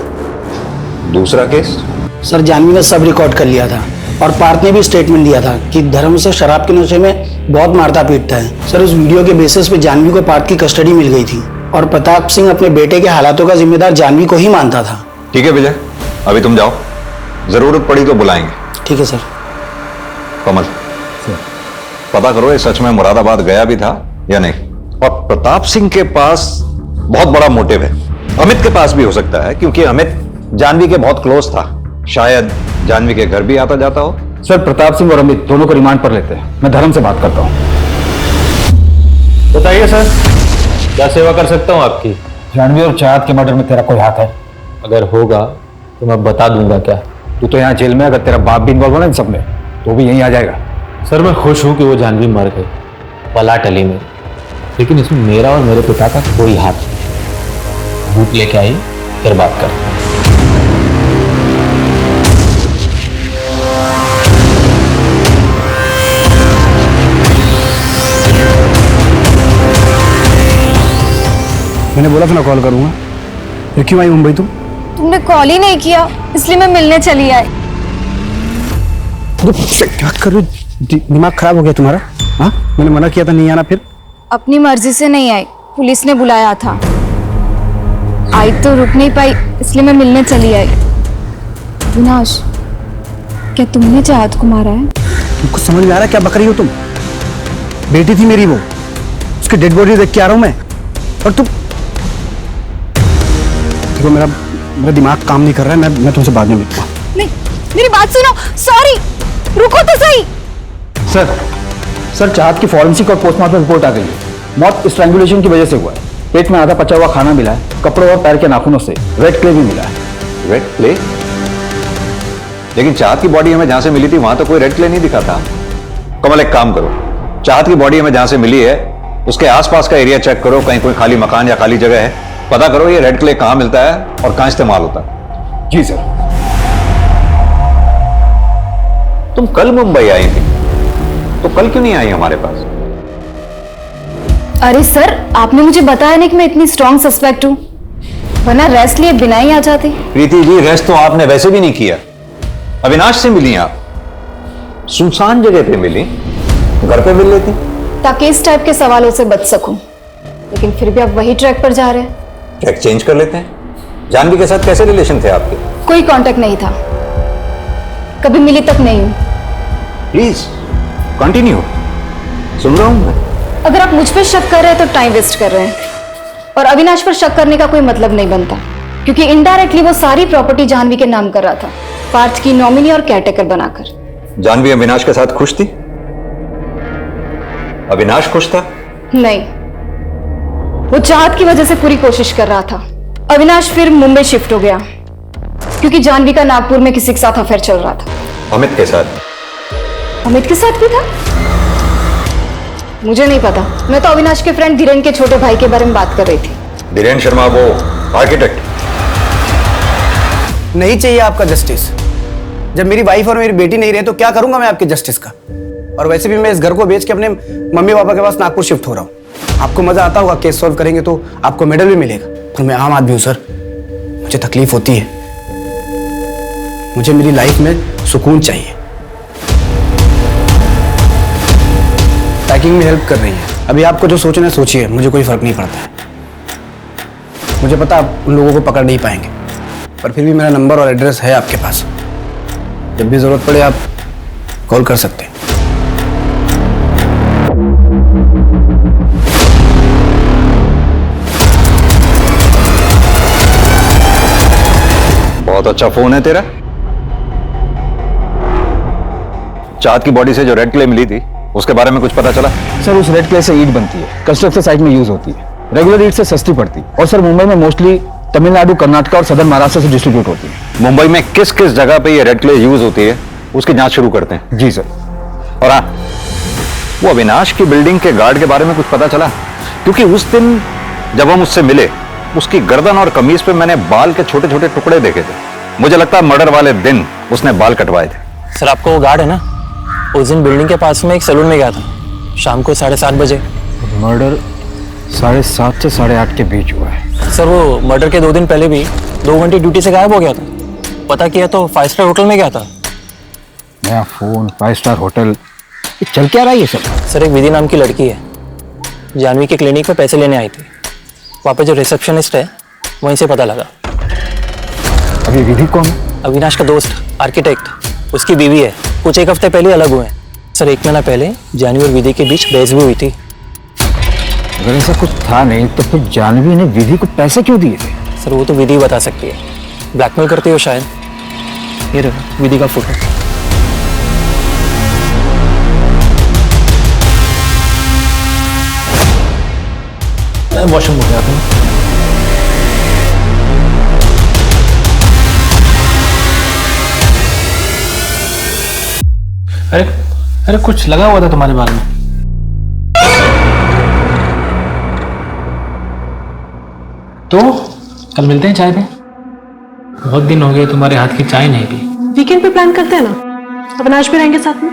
दूसरा केस? सर जानवी ने सब रिकॉर्ड कर लिया था और पार्थ ने भी स्टेटमेंट दिया था कि धर्म से शराब के नशे में बहुत मारता पीटता है। सर उस वीडियो के बेसिस पे जानवी को पार्थ की कस्टडी मिल गई थी और प्रताप सिंह अपने बेटे के हालातों का जिम्मेदार जानवी को ही मानता था। ठीक है विजय, अभी तुम जाओ, जरूरत पड़ी तो बुलाएंगे। ठीक है सर। कमल पता करो ये सच में मुरादाबाद गया भी था या नहीं। और प्रताप सिंह के पास बहुत बड़ा मोटिव है, अमित के पास भी हो सकता है क्योंकि अमित जानवी के बहुत क्लोज था, शायद जानवी के घर भी आता जाता हो। सर प्रताप सिंह और अमित दोनों को रिमांड पर लेते हैं, मैं धर्म से बात करता हूँ। बताइए सर, क्या सेवा कर सकता हूँ आपकी? जानवी और चाहत के मर्डर में तेरा कोई हाथ है? अगर होगा तो मैं बता दूंगा। क्या तू तो यहाँ जेल में, अगर तेरा बाप भी इन्वॉल्व हो ना इन सब में तो भी यहीं आ जाएगा। सर मैं खुश हूं कि वो जानवी मर गई, पला टली में, लेकिन इसमें मेरा और मेरे पिता का कोई हाथ नहीं। भूत लेके आई फिर बात कर। मैंने बोला था ना कॉल करूंगा, ये क्यों आई मुंबई तुम? तुमने कॉल ही नहीं किया इसलिए मैं मिलने चली आई। क्या कर रहे हो? दिमाग खराब हो गया तुम्हारा? हाँ मैंने मना किया था नहीं आना, फिर? अपनी मर्जी से नहीं आई, पुलिस ने बुलाया था। आई तो रुक नहीं पाई इसलिए मैं मिलने चली आई। विनाश, क्या तुमने चाहत को मारा है? तुमको समझ में आ रहा है क्या बक रही हो तुम? बेटी थी मेरी वो, उसकी डेड बॉडी देख के आ रहा हूं मैं और तुम। देखो मेरा दिमाग काम नहीं कर रहा है, मैं तुमसे बाद में मिलता हूँ। नहीं मेरी बात सुनो, सॉरी रुको तो सही। सर चाहत की फॉरेंसिक और पोस्टमार्टम रिपोर्ट आ गई है। मौत स्ट्रैंगुलेशन की वजह से हुआ है। पेट में आधा पचा हुआ खाना मिला है, कपड़ों और पैर के नाखूनों से रेड क्ले भी मिला है। Red clay? लेकिन चाहत की बॉडी हमें जहां से मिली थी वहां तो कोई रेड क्ले नहीं दिखा था। कमल एक काम करो, चाहत की बॉडी हमें जहां से मिली है उसके आसपास का एरिया चेक करो, कहीं कोई खाली मकान या खाली जगह है, पता करो ये रेड क्ले कहां मिलता है और कहां इस्तेमाल होता है। जी सर। तुम कल मुंबई आई थी तो कल क्यों नहीं आई हमारे पास? अरे सर आपने मुझे बताया नहीं कि मैं इतनी स्ट्रॉन्ग सस्पेक्ट हूँ, वरना रेस्ट लिए बिना ही आ जाती। प्रीति जी रेस्ट तो आपने वैसे भी नहीं किया। अविनाश से मिली आप, सुनसान जगह पे मिली, घर पे मिल लेती ताकि इस टाइप के सवालों से बच सकूं, लेकिन फिर भी आप वही ट्रैक पर जा रहे हैं। ट्रैक चेंज कर लेते हैं। जानवी के साथ कैसे रिलेशन थे आपके? कोई कांटेक्ट नहीं था, कभी मिली तक नहीं हूं। प्लीज कंटिन्यू, सुन रहा हूं मैं। अगर आप मुझ पर शक कर रहे हैं तो टाइम वेस्ट कर रहे हैं, और अविनाश पर शक करने का कोई मतलब नहीं बनता, क्योंकि इनडायरेक्टली वो सारी प्रॉपर्टी जानवी के नाम कर रहा था, पार्थ की नॉमिनी और केयरटेकर बनाकर। जानवी अविनाश के साथ खुश थी? अविनाश खुश था? नहीं, वो चाहत की वजह से पूरी कोशिश कर रहा था। अविनाश फिर मुंबई शिफ्ट हो गया क्योंकि जानवी का नागपुर में किसी के साथ अफेयर चल रहा था। अमित के साथ? अमित के साथ भी था? मुझे नहीं पता, मैं तो अविनाश के फ्रेंड धीरेन के छोटे भाई के बारे में बात कर रही थी। धीरेन शर्मा वो आर्किटेक्ट? नहीं चाहिए आपका जस्टिस। जब मेरी वाइफ और मेरी बेटी नहीं रहे तो क्या करूंगा मैं आपके जस्टिस का? और वैसे भी मैं इस घर को बेच के अपने मम्मी पापा के पास नागपुर शिफ्ट हो रहा हूँ। आपको मजा आता होगा, केस सॉल्व करेंगे तो आपको मेडल भी मिलेगा, पर मैं आम आदमी हूँ सर, मुझे तकलीफ होती है। मुझे मेरी लाइफ में सुकून चाहिए। पैकिंग में हेल्प कर रही है, अभी आपको जो सोचना है सोचिए, मुझे कोई फर्क नहीं पड़ता है। मुझे पता आप उन लोगों को पकड़ नहीं पाएंगे, पर फिर भी मेरा नंबर और एड्रेस है आपके पास, जब भी जरूरत पड़े आप कॉल कर सकते हैं। बहुत अच्छा फोन है तेरा। चाहत की बॉडी से जो रेड क्ले मिली थी उसके बारे में कुछ पता चला? सर उस रेड क्ले से ईंट बनती है, कंस्ट्रक्शन साइट में यूज होती है, रेगुलर ईंट से सस्ती पड़ती है और सर मुंबई में मोस्टली तमिलनाडु, कर्नाटक और सदर्न महाराष्ट्र से डिस्ट्रीब्यूट होती है। मुंबई में किस किस जगह पे ये रेड क्ले यूज होती है उसकी जांच शुरू करते हैं। जी सर। और हाँ, वो अविनाश की बिल्डिंग के गार्ड के बारे में कुछ पता चला? क्योंकि उस दिन जब हम उससे मिले उसकी गर्दन और कमीज पे मैंने बाल के छोटे छोटे टुकड़े देखे थे। मुझे लगता है मर्डर वाले दिन उसने बाल कटवाए थे। सर आपको वो गार्ड है ना, उस दिन बिल्डिंग के पास में एक सैलून में गया था शाम को 7:30 बजे। मर्डर 7:30 से 8:30 के बीच हुआ है। सर वो मर्डर के 2 दिन पहले भी 2 घंटे ड्यूटी से गायब हो गया था। पता किया तो 5 स्टार होटल में गया था। नया फोन, 5 स्टार होटल, ये चल क्या रहा है ये सब? सर एक विधि नाम की लड़की है, जानवी के क्लिनिक में पैसे लेने आई थी। वहाँ पे जो रिसेप्शनिस्ट है वहीं से पता लगा। अभी विधि कौन है? अविनाश का दोस्त, आर्किटेक्ट, उसकी बीवी है। कुछ 1 हफ्ते पहले अलग हुए हैं। सर 1 महीना पहले जानवी और विधि के बीच बहस भी हुई थी। अगर ऐसा कुछ था नहीं तो फिर जानवी ने विधि को पैसे क्यों दिए थे? सर वो तो विधि बता सकती है, ब्लैकमेल करती हो शायद। ये रहा विधि का फोटो। वॉशरूम हो गया था। अरे अरे कुछ लगा हुआ था तुम्हारे बाल में। तो कल मिलते हैं चाय पे। बहुत दिन हो गए तुम्हारे हाथ की चाय नहीं पी। वीकेंड पे प्लान करते हैं ना, अविनाश भी रहेंगे साथ में।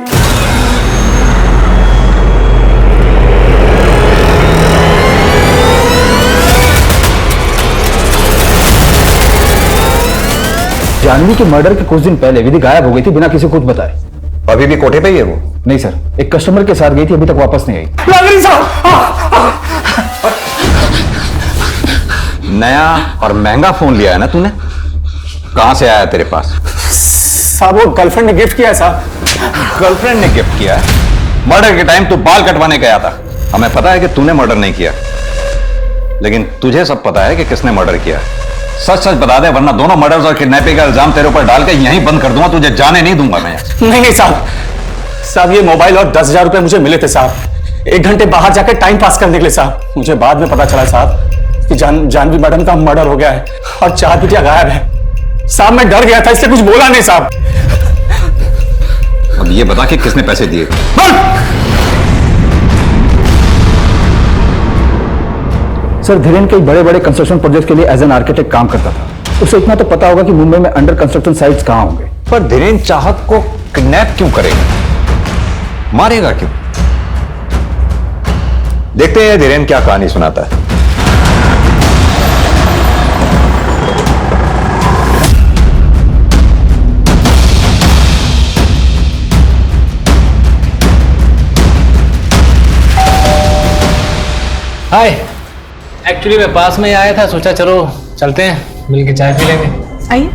जानवी के मर्डर के कुछ दिन पहले विधि गायब हो गई थी बिना किसी को कुछ बताए। अभी भी कोठे पे ही है वो? नहीं सर, एक कस्टमर के साथ गई थी, अभी तक वापस नहीं आई। नया और महंगा फोन लिया है ना तूने? कहां से आया तेरे पास? साहब वो गर्लफ्रेंड ने गिफ्ट किया है साहब। गर्लफ्रेंड ने गिफ्ट किया है? मर्डर के टाइम तू बाल कटवाने गया था। हमें पता है कि तूने मर्डर नहीं किया, लेकिन तुझे सब पता है कि किसने मर्डर किया। सच सच बता दे, वरना दोनों मर्डर्स और किडनैपिंग का इल्जाम तेरे ऊपर डाल के यहीं बंद कर दूंगा। तुझे जाने नहीं दूंगा मैं। नहीं साहब ये मोबाइल और 10,000 रुपए मुझे मिले थे साहब, 1 घंटे बाहर जाकर टाइम पास करने के लिए साहब। मुझे बाद में पता चला साहब कि जानवी मैडम का मर्डर हो गया है और 4 बिटिया गायब है साहब। मैं डर गया था इसलिए कुछ बोला नहीं साहब। अब ये बता कि किसने पैसे दिए? सर धीरेन कई बड़े बड़े कंस्ट्रक्शन प्रोजेक्ट के लिए एज एन आर्किटेक्ट काम करता था। उसे इतना तो पता होगा कि मुंबई में अंडर कंस्ट्रक्शन साइट्स कहां होंगे। पर धीरेन चाहत को किडनैप क्यों करेगा? मारेगा क्यों? देखते हैं धीरेन क्या कहानी सुनाता है। हाय, एक्चुअली मैं पास में ही आया था, सोचा चलो चलते हैं मिलके चाय पी लेंगे। आइए।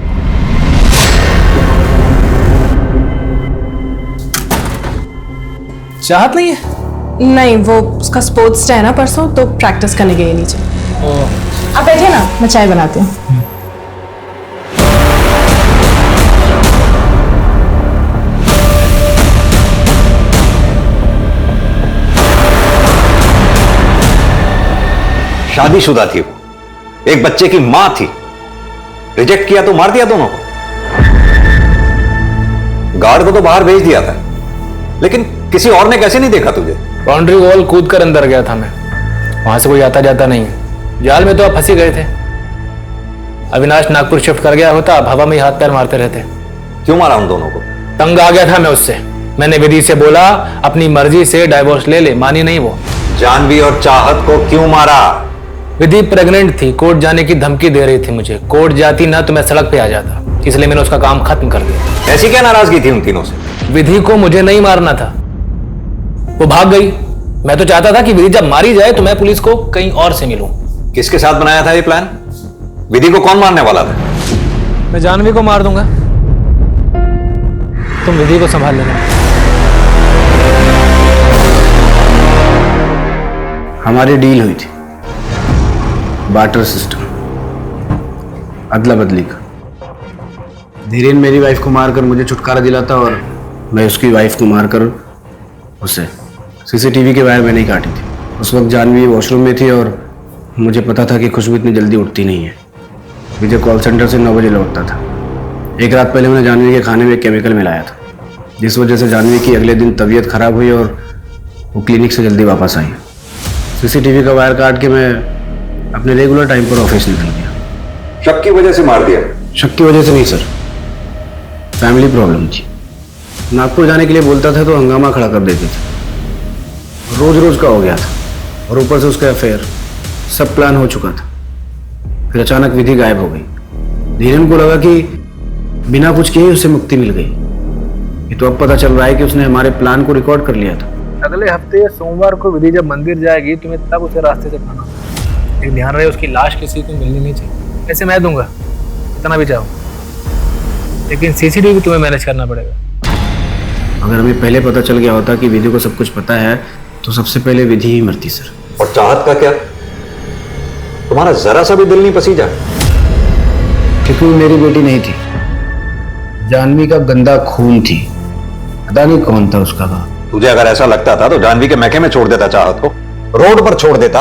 चाहत नहीं है? नहीं, वो उसका स्पोर्ट्स डे है ना परसों, तो प्रैक्टिस करने गए नीचे। आप बैठिए ना, मैं चाय बनाती हूँ। शादीशुदा थी वो, एक बच्चे की मां थी। रिजेक्ट किया तो मार दिया दोनों को। गार्ड को तो बाहर भेज दिया था, लेकिन किसी और ने कैसे नहीं देखा तुझे? बाउंड्री वॉल कूद कर अंदर गया था मैं, वहां से कोई आता जाता नहीं है। जाल में तो आप फंसी गए थे। अविनाश नागपुर शिफ्ट कर गया होता, अब हवा में ही हाथ पैर मारते रहते। क्यों मारा उन दोनों को? तंग आ गया था मैं उससे। मैंने विधि से बोला अपनी मर्जी से डाइवोर्स ले ले, मानी नहीं वो। जानवी और चाहत को क्यों मारा? विधि प्रेग्नेंट थी, कोर्ट जाने की धमकी दे रही थी मुझे। कोर्ट जाती ना तो मैं सड़क पे आ जाता, इसलिए मैंने उसका काम खत्म कर दिया। ऐसी क्या नाराजगी थी उन तीनों से? विधि को मुझे नहीं मारना था, वो भाग गई। मैं तो चाहता था कि विधि जब मारी जाए तो मैं पुलिस को कहीं और से मिलूं। किसके साथ बनाया था ये प्लान? विधि को कौन मारने वाला था? मैं जानवी को मार दूंगा, तुम विधि को संभाल लेना। हमारी डील हुई थी, बार्टर सिस्टम, अदला बदली का। धीरेन मेरी वाइफ को मारकर मुझे छुटकारा दिलाता और मैं उसकी वाइफ को मारकर उसे। सीसीटीवी के वायर मैंने ही काटी थी। उस वक्त जानवी वॉशरूम में थी और मुझे पता था कि खुशबू इतनी जल्दी उठती नहीं है। विजय कॉल सेंटर से 9 बजे लौटता था। एक रात पहले मैंने जानवी के खाने में केमिकल मिलाया था, जिस वजह से जानवी की अगले दिन तबीयत खराब हुई और वो क्लिनिक से जल्दी वापस आई। सीसीटीवी का वायर काट के मैं अपने रेगुलर टाइम पर ऑफिस निकल गया। शक की वजह से मार दिया? शक की वजह से नहीं सर, फैमिली प्रॉब्लम थी। नागपुर जाने के लिए बोलता था तो हंगामा खड़ा कर देते थे। रोज रोज का हो गया था और ऊपर से उसका अफेयर। सब प्लान हो चुका था। फिर अचानक विधि गायब हो गई। धीरेन को लगा कि बिना कुछ किए उसे मुक्ति मिल गई। ये तो अब पता चल रहा है कि उसने हमारे प्लान को रिकॉर्ड कर लिया था। अगले हफ्ते सोमवार को विधि जब मंदिर जाएगी तुम्हें तब उसे रास्ते से खाना, लेकिन ध्यान रहे उसकी लाश किसी को मिलनी नहीं चाहिए। ऐसे मैं दूंगा इतना भी चाहो, लेकिन सीसीटीवी तुम्हें मैनेज करना पड़ेगा। अगर हमें पहले पता चल गया होता कि विधि को सब कुछ पता है तो सबसे पहले विधि ही मरती सर। और चाहत का क्या? तुम्हारा जरा सा भी दिल नहीं पसीजा? क्योंकि वो मेरी बेटी नहीं थी, जानवी का गंदा खून थी। पता नहीं कौन था उसका बाप। तुझे अगर ऐसा लगता था तो जानवी के मैके में छोड़ देता चाहत को, रोड पर छोड़ देता,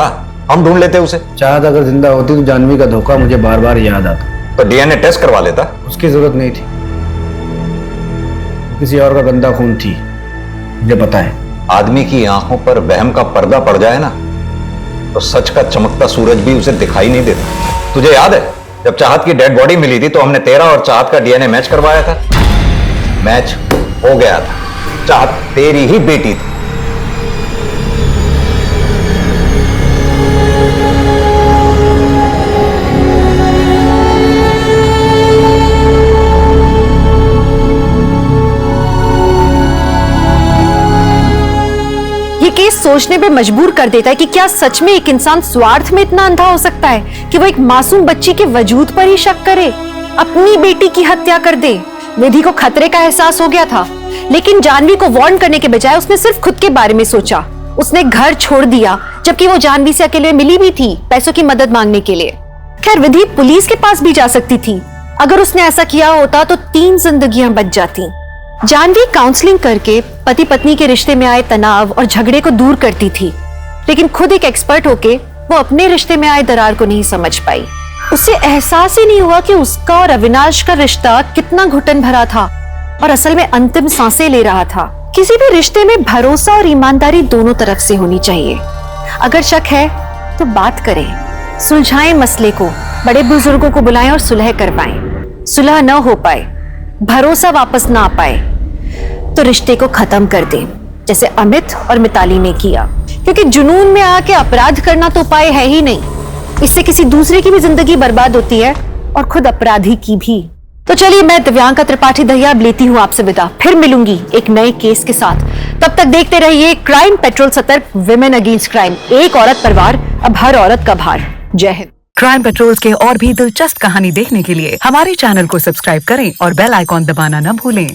हम ढूंढ लेते उसे। चाहत अगर जिंदा होती तो जानवी का धोखा मुझे बार बार याद आता। तो डीएनए टेस्ट करवा लेता। उसकी जरूरत नहीं थी, किसी और का गंदा खून थी, मुझे पता है। आदमी की आंखों पर वहम का पर्दा पड़ जाए ना तो सच का चमकता सूरज भी उसे दिखाई नहीं देता। तुझे याद है जब चाहत की डेड बॉडी मिली थी तो हमने तेरा और चाहत का डीएनए मैच करवाया था? मैच हो गया था। चाहत तेरी ही बेटी थी। ये केस सोचने पे मजबूर कर देता है कि क्या सच में एक इंसान स्वार्थ में इतना अंधा हो सकता है कि वो एक मासूम बच्ची के वजूद पर ही शक करे, अपनी बेटी की हत्या कर दे। विधि को खतरे का एहसास हो गया था, लेकिन जानवी को वार्न करने के बजाय उसने सिर्फ खुद के बारे में सोचा। उसने घर छोड़ दिया जबकि वो जानवी से अकेले मिली भी थी पैसों की मदद मांगने के लिए। खैर विधि पुलिस के पास भी जा सकती थी। अगर उसने ऐसा किया होता तो 3 जिंदगियां बच जाती। जानवी काउंसलिंग करके पति पत्नी के रिश्ते में आए तनाव और झगड़े को दूर करती थी, लेकिन खुद एक एक्सपर्ट होके वो अपने रिश्ते में आए दरार को नहीं समझ पाई। उसे एहसास ही नहीं हुआ कि उसका और अविनाश का रिश्ता कितना घुटन भरा था और असल में अंतिम सांसें ले रहा था। किसी भी रिश्ते में भरोसा और ईमानदारी दोनों तरफ से होनी चाहिए। अगर शक है तो बात करें, सुलझाएं मसले को, बड़े बुजुर्गों को बुलाएं और सुलह करवाएं। सुलह न हो पाए, भरोसा वापस ना आ पाए तो रिश्ते को खत्म कर दें, जैसे अमित और मिताली ने किया। क्योंकि जुनून में आके अपराध करना तो उपाय है ही नहीं। इससे किसी दूसरे की भी जिंदगी बर्बाद होती है और खुद अपराधी की भी। तो चलिए मैं दिव्यांका त्रिपाठी दहिया अब लेती हूँ आपसे विदा। फिर मिलूंगी एक नए केस के साथ। तब तक देखते रहिए क्राइम पेट्रोल सतर्क, विमेन अगेंस्ट क्राइम। एक औरत पर वार, अब हर औरत का भार। जय हिंद। क्राइम पेट्रोल्स के और भी दिलचस्प कहानी देखने के लिए हमारे चैनल को सब्सक्राइब करें और बेल आइकॉन दबाना न भूलें।